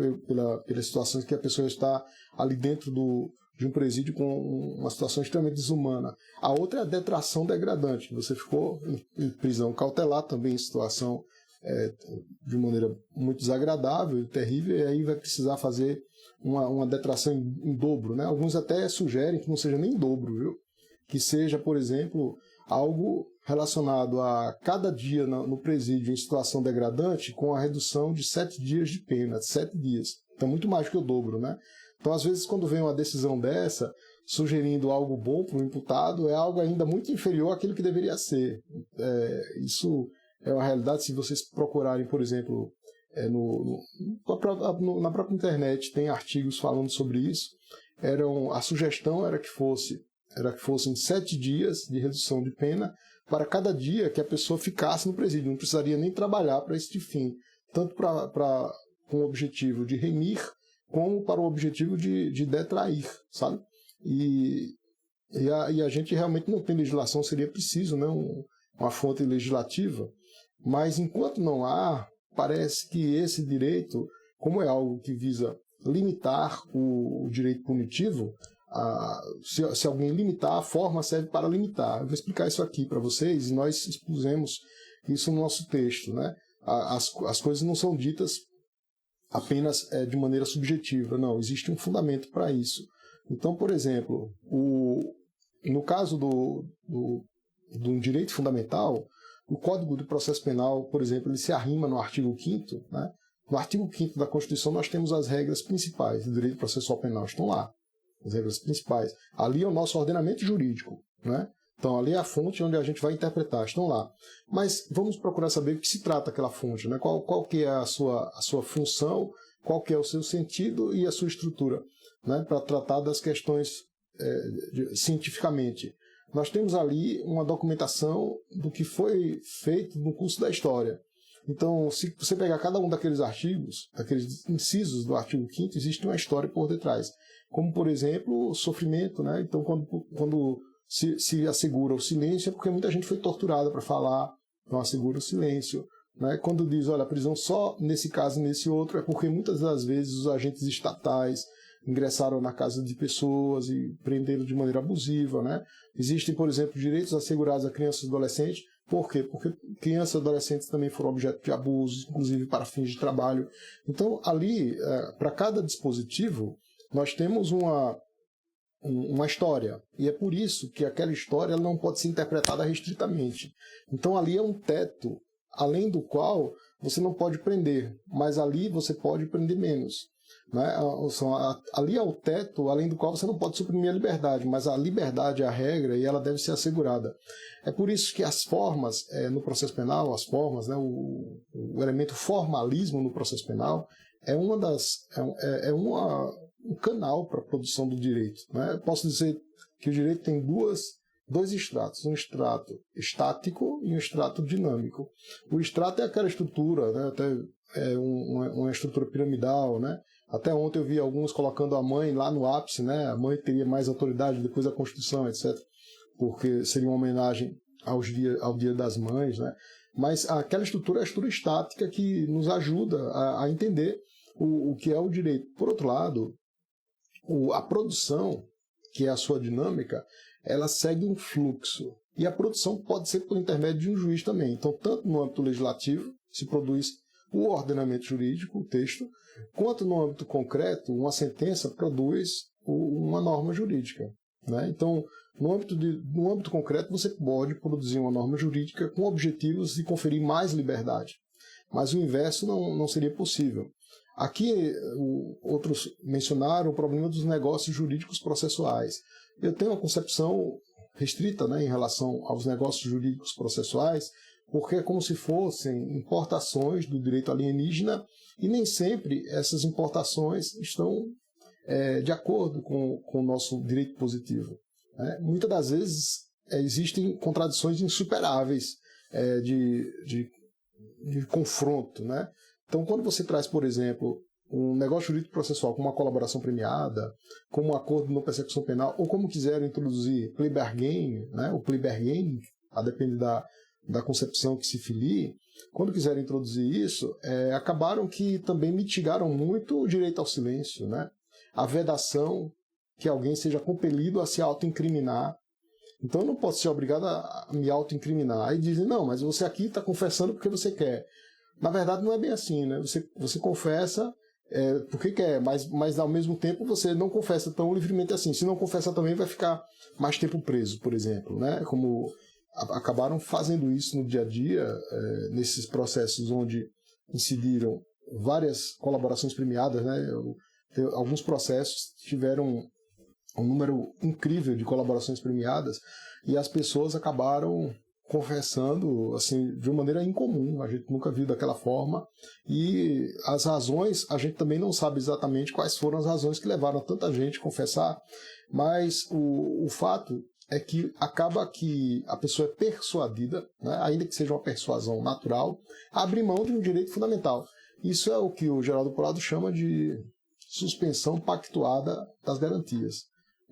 pelas situações que a pessoa está ali dentro de um presídio com uma situação extremamente desumana. A outra é a detração degradante. Você ficou em prisão cautelar, também em situação de maneira muito desagradável e terrível, e aí vai precisar fazer uma detração em dobro, né? Alguns até sugerem que não seja nem em dobro, viu? Que seja, por exemplo, algo relacionado a cada dia no presídio em situação degradante com a redução de 7 dias de pena, 7 dias. Então, muito mais que o dobro, né? Então, às vezes, quando vem uma decisão dessa, sugerindo algo bom para o imputado, é algo ainda muito inferior àquilo que deveria ser. Isso é uma realidade. Se vocês procurarem, por exemplo, na própria internet, tem artigos falando sobre isso. A sugestão era que fossem 7 dias de redução de pena para cada dia que a pessoa ficasse no presídio. Não precisaria nem trabalhar para esse fim, tanto com o objetivo de remir, como para o objetivo de detrair, sabe? E a gente realmente não tem legislação, seria preciso, né, uma fonte legislativa, mas enquanto não há, parece que esse direito, como é algo que visa limitar o direito punitivo, se alguém limitar, a forma serve para limitar. Eu vou explicar isso aqui para vocês, e nós expusemos isso no nosso texto, né? As coisas não são ditas apenas de maneira subjetiva, não, existe um fundamento para isso. Então, por exemplo, no caso do direito fundamental, o Código de Processo Penal, por exemplo, ele se arrima no artigo 5º, né? No artigo 5º da Constituição nós temos as regras principais do direito processual penal, estão lá, as regras principais. Ali é o nosso ordenamento jurídico, né? Então ali é a fonte onde a gente vai interpretar, estão lá. Mas vamos procurar saber o que se trata aquela fonte, né? Qual que é a sua função, qual que é o seu sentido e a sua estrutura, né? Para tratar das questões cientificamente. Nós temos ali uma documentação do que foi feito no curso da história. Então, se você pegar cada um daqueles artigos, daqueles incisos do artigo 5º, existe uma história por detrás. Como, por exemplo, o sofrimento, né? Então, quando se assegura o silêncio, é porque muita gente foi torturada para falar, então assegura o silêncio. Né? Quando diz, olha, a prisão só nesse caso e nesse outro, é porque muitas das vezes os agentes estatais ingressaram na casa de pessoas e prenderam de maneira abusiva, né? Existem, por exemplo, direitos assegurados a crianças e adolescentes. Por quê? Porque crianças e adolescentes também foram objeto de abusos, inclusive para fins de trabalho. Então, ali, para cada dispositivo, nós temos uma história. E é por isso que aquela história ela não pode ser interpretada restritamente. Então ali é um teto, além do qual você não pode prender, mas ali você pode prender menos. Né? Ali é o teto, além do qual você não pode suprimir a liberdade, mas a liberdade é a regra e ela deve ser assegurada. É por isso que as formas no processo penal, as formas, né, o elemento formalismo no processo penal é um canal para a produção do direito. Né? Eu posso dizer que o direito tem dois estratos, um extrato estático e um extrato dinâmico. O extrato é aquela estrutura, né, até uma estrutura piramidal, né? Até ontem eu vi alguns colocando a mãe lá no ápice, né? A mãe teria mais autoridade depois da Constituição, etc. Porque seria uma homenagem ao Dia das Mães, né? Mas aquela estrutura é a estrutura estática que nos ajuda a entender o que é o direito. Por outro lado, a produção, que é a sua dinâmica, ela segue um fluxo. E a produção pode ser por intermédio de um juiz também. Então, tanto no âmbito legislativo, se produz o ordenamento jurídico, o texto, quanto no âmbito concreto, uma sentença produz uma norma jurídica. Né? Então, no âmbito concreto, você pode produzir uma norma jurídica com objetivos de conferir mais liberdade. Mas o inverso não seria possível. Aqui, outros mencionaram o problema dos negócios jurídicos processuais. Eu tenho uma concepção restrita, né, em relação aos negócios jurídicos processuais, porque é como se fossem importações do direito alienígena e nem sempre essas importações estão de acordo com o nosso direito positivo. Né? Muitas das vezes existem contradições insuperáveis de confronto. Né? Então, quando você traz, por exemplo, um negócio jurídico processual como uma colaboração premiada, como um acordo de não persecução penal, ou como quiseram introduzir plea bargain, né? O plea bargain, a depender da concepção que se filie, quando quiseram introduzir isso, acabaram que também mitigaram muito o direito ao silêncio, né? A vedação, que alguém seja compelido a se autoincriminar. Então eu não posso ser obrigado a me autoincriminar. Aí dizem, não, mas você aqui está confessando porque você quer. Na verdade não é bem assim, né? Você confessa porque quer, mas ao mesmo tempo você não confessa tão livremente assim. Se não confessa também vai ficar mais tempo preso, por exemplo, né? Como acabaram fazendo isso no dia a dia, nesses processos onde incidiram várias colaborações premiadas, né? Alguns processos tiveram um número incrível de colaborações premiadas e as pessoas acabaram confessando assim, de uma maneira incomum, a gente nunca viu daquela forma, e as razões, a gente também não sabe exatamente quais foram as razões que levaram tanta gente a confessar, mas o fato é que acaba que a pessoa é persuadida, né, ainda que seja uma persuasão natural, a abrir mão de um direito fundamental. Isso é o que o Geraldo Prado chama de suspensão pactuada das garantias.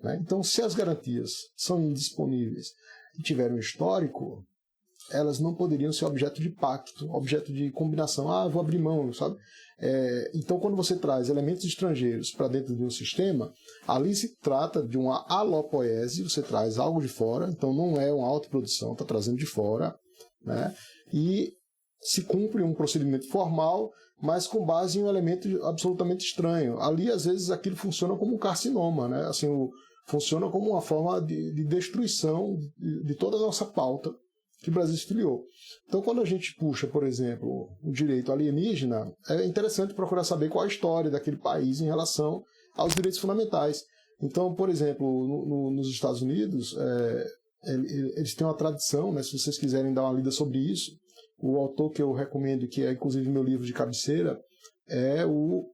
Né? Então, se as garantias são indisponíveis e tiverem um histórico, elas não poderiam ser objeto de pacto, objeto de combinação. Ah, vou abrir mão, sabe? Então, quando você traz elementos estrangeiros para dentro de um sistema, ali se trata de uma alopoese, você traz algo de fora, então não é uma autoprodução, está trazendo de fora, né? E se cumpre um procedimento formal, mas com base em um elemento absolutamente estranho. Ali, às vezes, aquilo funciona como um carcinoma, né? Assim, funciona como uma forma de destruição de toda a nossa pauta que o Brasil se filiou. Então, quando a gente puxa, por exemplo, o direito alienígena, é interessante procurar saber qual a história daquele país em relação aos direitos fundamentais. Então, por exemplo, nos Estados Unidos, eles têm uma tradição, né, se vocês quiserem dar uma lida sobre isso, o autor que eu recomendo, que é inclusive meu livro de cabeceira, é o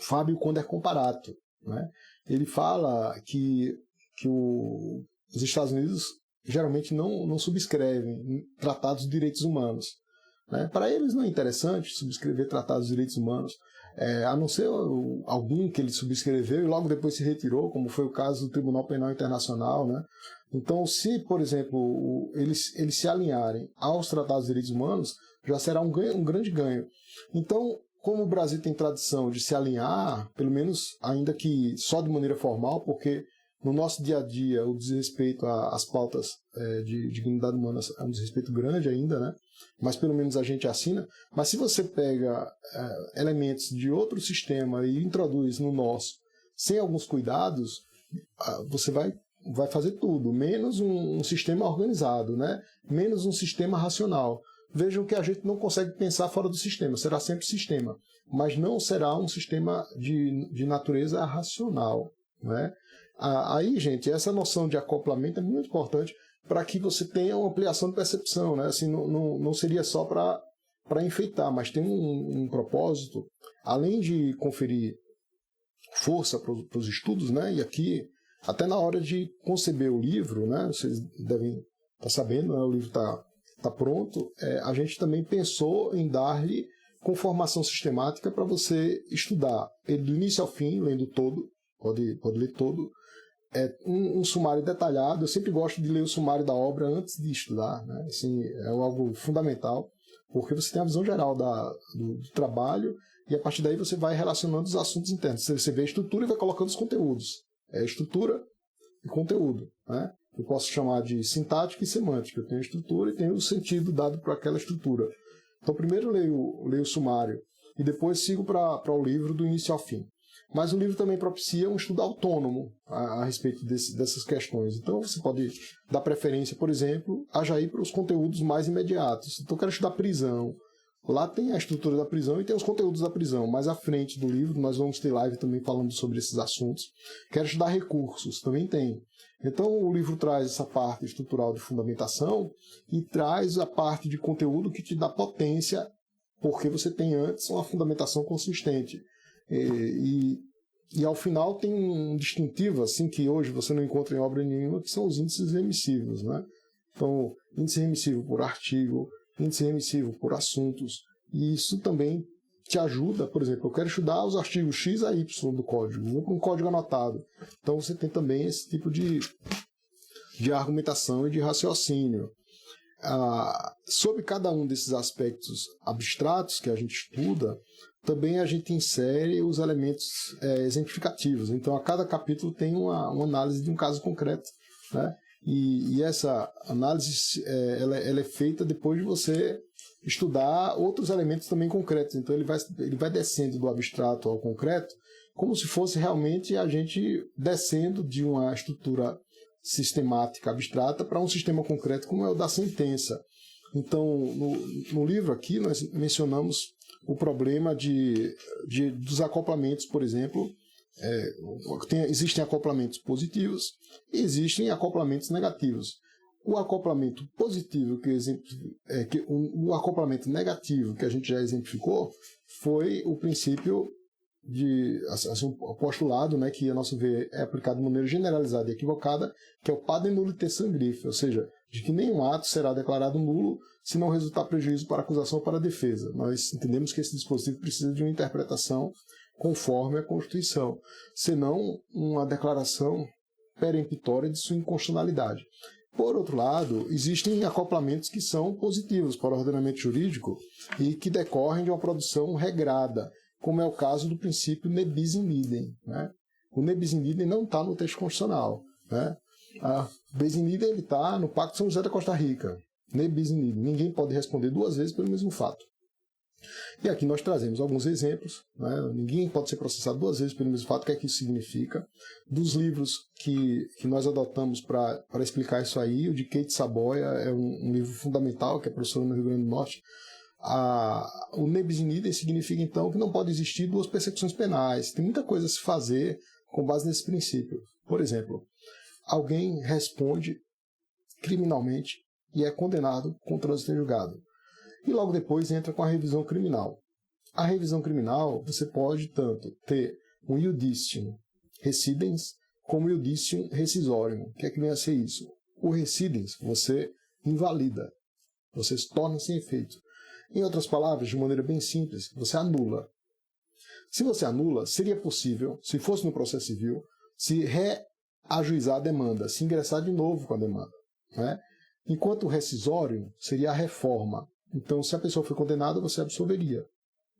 Fábio Conder Comparato. Né? Ele fala que os Estados Unidos geralmente não subscrevem tratados de direitos humanos. Né? Para eles não é interessante subscrever tratados de direitos humanos, a não ser algum que ele subscreveu e logo depois se retirou, como foi o caso do Tribunal Penal Internacional. Né? Então, se, por exemplo, eles se alinharem aos tratados de direitos humanos, já será um grande ganho. Então, como o Brasil tem tradição de se alinhar, pelo menos ainda que só de maneira formal, porque no nosso dia a dia o desrespeito às pautas de dignidade humana é um desrespeito grande ainda, né? Mas pelo menos a gente assina. Mas se você pega elementos de outro sistema e introduz no nosso, sem alguns cuidados, você vai fazer tudo, menos um sistema organizado, né? Menos um sistema racional. Vejam que a gente não consegue pensar fora do sistema, será sempre sistema, mas não será um sistema de natureza racional, né? Aí, gente, essa noção de acoplamento é muito importante para que você tenha uma ampliação de percepção, né? Assim, não seria só para enfeitar, mas tem um propósito, além de conferir força para os estudos, né? E aqui, até na hora de conceber o livro, né? Vocês devem estar sabendo, né? O livro está pronto, a gente também pensou em dar-lhe conformação sistemática para você estudar ele do início ao fim, lendo todo, pode ler todo, um sumário detalhado. Eu sempre gosto de ler o sumário da obra antes de estudar, né? Assim, é algo fundamental, porque você tem a visão geral do trabalho e a partir daí você vai relacionando os assuntos internos. Você vê a estrutura e vai colocando os conteúdos. Estrutura e conteúdo, né? Eu posso chamar de sintática e semântica. Eu tenho a estrutura e tenho o sentido dado para aquela estrutura. Então, primeiro leio o sumário e depois sigo para o livro do início ao fim. Mas o livro também propicia um estudo autônomo a respeito dessas questões. Então, você pode dar preferência, por exemplo, a já ir para os conteúdos mais imediatos. Então, eu quero estudar prisão. Lá tem a estrutura da prisão e tem os conteúdos da prisão. Mais à frente do livro, nós vamos ter live também falando sobre esses assuntos. Quero estudar recursos, também tem. Então, o livro traz essa parte estrutural de fundamentação e traz a parte de conteúdo que te dá potência, porque você tem antes uma fundamentação consistente. E ao final tem um distintivo, assim, que hoje você não encontra em obra nenhuma, que são os índices remissivos, né? Então, índice remissivo por artigo, índice remissivo por assuntos, e isso também te ajuda. Por exemplo, eu quero estudar os artigos X a Y do código, vou para um código anotado. Então você tem também esse tipo de argumentação e de raciocínio. Sobre cada um desses aspectos abstratos que a gente estuda, também a gente insere os elementos exemplificativos. Então, a cada capítulo tem uma análise de um caso concreto, né? E essa análise ela é feita depois de você estudar outros elementos também concretos. Então, ele vai descendo do abstrato ao concreto, como se fosse realmente a gente descendo de uma estrutura sistemática abstrata para um sistema concreto, como é o da sentença. Então, no livro aqui, nós mencionamos o problema dos acoplamentos, por exemplo. Existem acoplamentos positivos e existem acoplamentos negativos. O acoplamento positivo, o acoplamento negativo que a gente já exemplificou, foi o princípio o postulado, né, que a nosso ver é aplicado de maneira generalizada e equivocada, que é o padem nullité sangriffe, ou seja, de que nenhum ato será declarado nulo se não resultar prejuízo para a acusação ou para a defesa. Nós entendemos que esse dispositivo precisa de uma interpretação conforme a Constituição, senão uma declaração peremptória de sua inconstitucionalidade. Por outro lado, existem acoplamentos que são positivos para o ordenamento jurídico e que decorrem de uma produção regrada, como é o caso do princípio ne bis in idem, né? O ne bis in idem não está no texto constitucional, né? A bis in idem está no Pacto de São José da Costa Rica. Ne bis in idem. Ninguém pode responder duas vezes pelo mesmo fato. E aqui nós trazemos alguns exemplos, né? Ninguém pode ser processado duas vezes pelo mesmo fato. O que é que isso significa? Dos livros que nós adotamos para explicar isso aí, o de Kate Saboia é um livro fundamental, que é professora no Rio Grande do Norte. O ne bis in idem significa, então, que não pode existir duas persecuções penais. Tem muita coisa a se fazer com base nesse princípio. Por exemplo, alguém responde criminalmente e é condenado com trânsito em julgado. E logo depois entra com a revisão criminal. A revisão criminal, você pode tanto ter um iudicium recidens como um iudicium rescisorium. O que é que vem a ser isso? O recidens você invalida, você se torna sem efeito. Em outras palavras, de maneira bem simples, você anula. Se você anula, seria possível, se fosse no processo civil, se reajuizar a demanda, se ingressar de novo com a demanda, né? Enquanto o rescisório seria a reforma. Então, se a pessoa foi condenada, você absolveria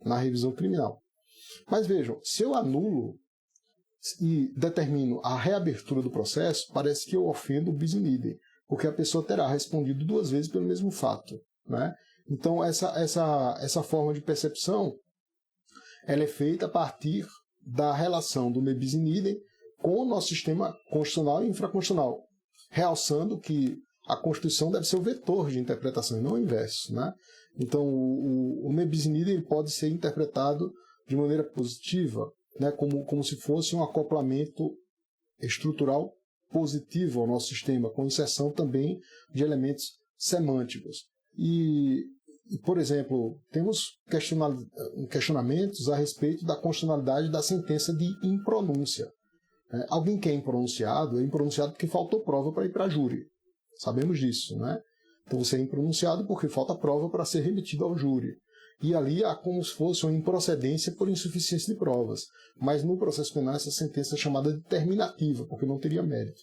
na revisão criminal. Mas vejam, se eu anulo e determino a reabertura do processo, parece que eu ofendo o bis in idem, porque a pessoa terá respondido duas vezes pelo mesmo fato, né? Então, essa forma de percepção ela é feita a partir da relação do ne bis in idem com o nosso sistema constitucional e infraconstitucional, realçando que a Constituição deve ser o vetor de interpretação e não o inverso, né? Então, o nebis in idem pode ser interpretado de maneira positiva, né? como se fosse um acoplamento estrutural positivo ao nosso sistema, com inserção também de elementos semânticos. E por exemplo, temos questionamentos a respeito da constitucionalidade da sentença de impronúncia. Alguém que é impronunciado porque faltou prova para ir para júri. Sabemos disso, né? Então você é impronunciado porque falta prova para ser remetido ao júri. E ali há como se fosse uma improcedência por insuficiência de provas. Mas no processo penal essa sentença é chamada de terminativa, porque não teria mérito.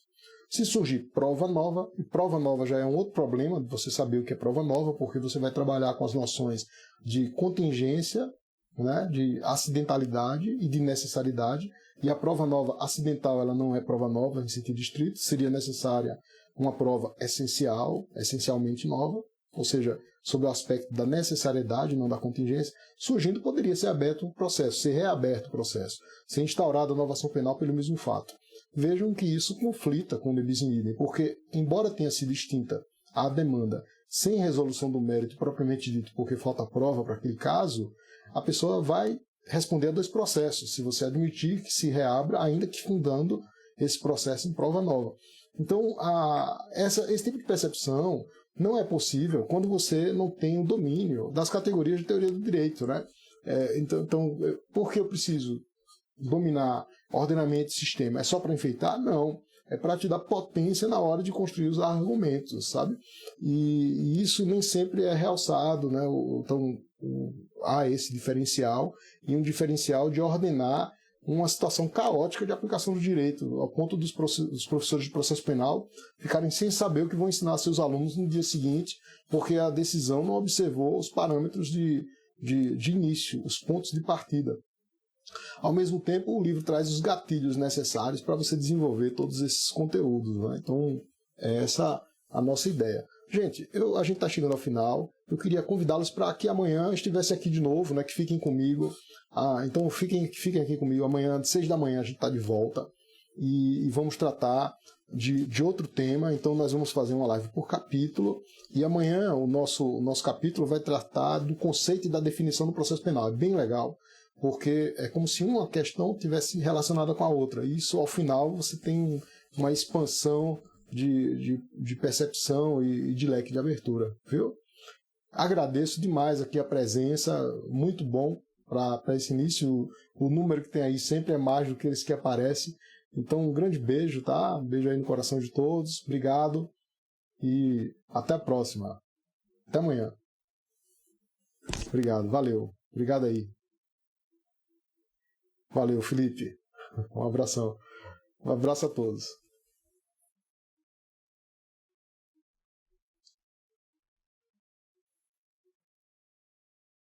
Se surgir prova nova, e prova nova já é um outro problema, você saber o que é prova nova, porque você vai trabalhar com as noções de contingência, né, de acidentalidade e de necessariedade, e a prova nova acidental ela não é prova nova em sentido estrito, seria necessária uma prova essencial, essencialmente nova, ou seja, sob o aspecto da necessariedade, não da contingência, surgindo poderia ser aberto o processo, ser reaberto o processo, ser instaurada a nova ação penal pelo mesmo fato. Vejam que isso conflita com o nebis in idem, porque, embora tenha sido extinta a demanda sem resolução do mérito propriamente dito, porque falta prova para aquele caso, a pessoa vai responder a dois processos, se você admitir que se reabra, ainda que fundando esse processo em prova nova. Então, esse tipo de percepção não é possível quando você não tem o domínio das categorias de teoria do direito, né? Então, por que eu preciso dominar ordenamento e sistema? É só para enfeitar? Não. É para te dar potência na hora de construir os argumentos, sabe? E isso nem sempre é realçado, né? Então, há esse diferencial, e um diferencial de ordenar uma situação caótica de aplicação do direito, ao ponto dos professores de processo penal ficarem sem saber o que vão ensinar a seus alunos no dia seguinte, porque a decisão não observou os parâmetros de início, os pontos de partida. Ao mesmo tempo, o livro traz os gatilhos necessários para você desenvolver todos esses conteúdos, né? Então, é essa a nossa ideia. Gente, a gente está chegando ao final. Eu queria convidá-los para que amanhã estivesse aqui de novo, né? Que fiquem comigo. Então, fiquem aqui comigo. Amanhã, às 6 da manhã, a gente está de volta. E vamos tratar de outro tema. Então, nós vamos fazer uma live por capítulo. E amanhã, o nosso capítulo vai tratar do conceito e da definição do processo penal. É bem legal, porque é como se uma questão tivesse relacionada com a outra. E isso, ao final, você tem uma expansão de percepção e de leque de abertura, viu? Agradeço demais aqui a presença, muito bom para esse início. O número que tem aí sempre é mais do que esse que aparece. Então, um grande beijo, tá? Um beijo aí no coração de todos. Obrigado e até a próxima. Até amanhã. Obrigado, valeu. Obrigado aí. Valeu, Felipe. Um abração. Um abraço a todos.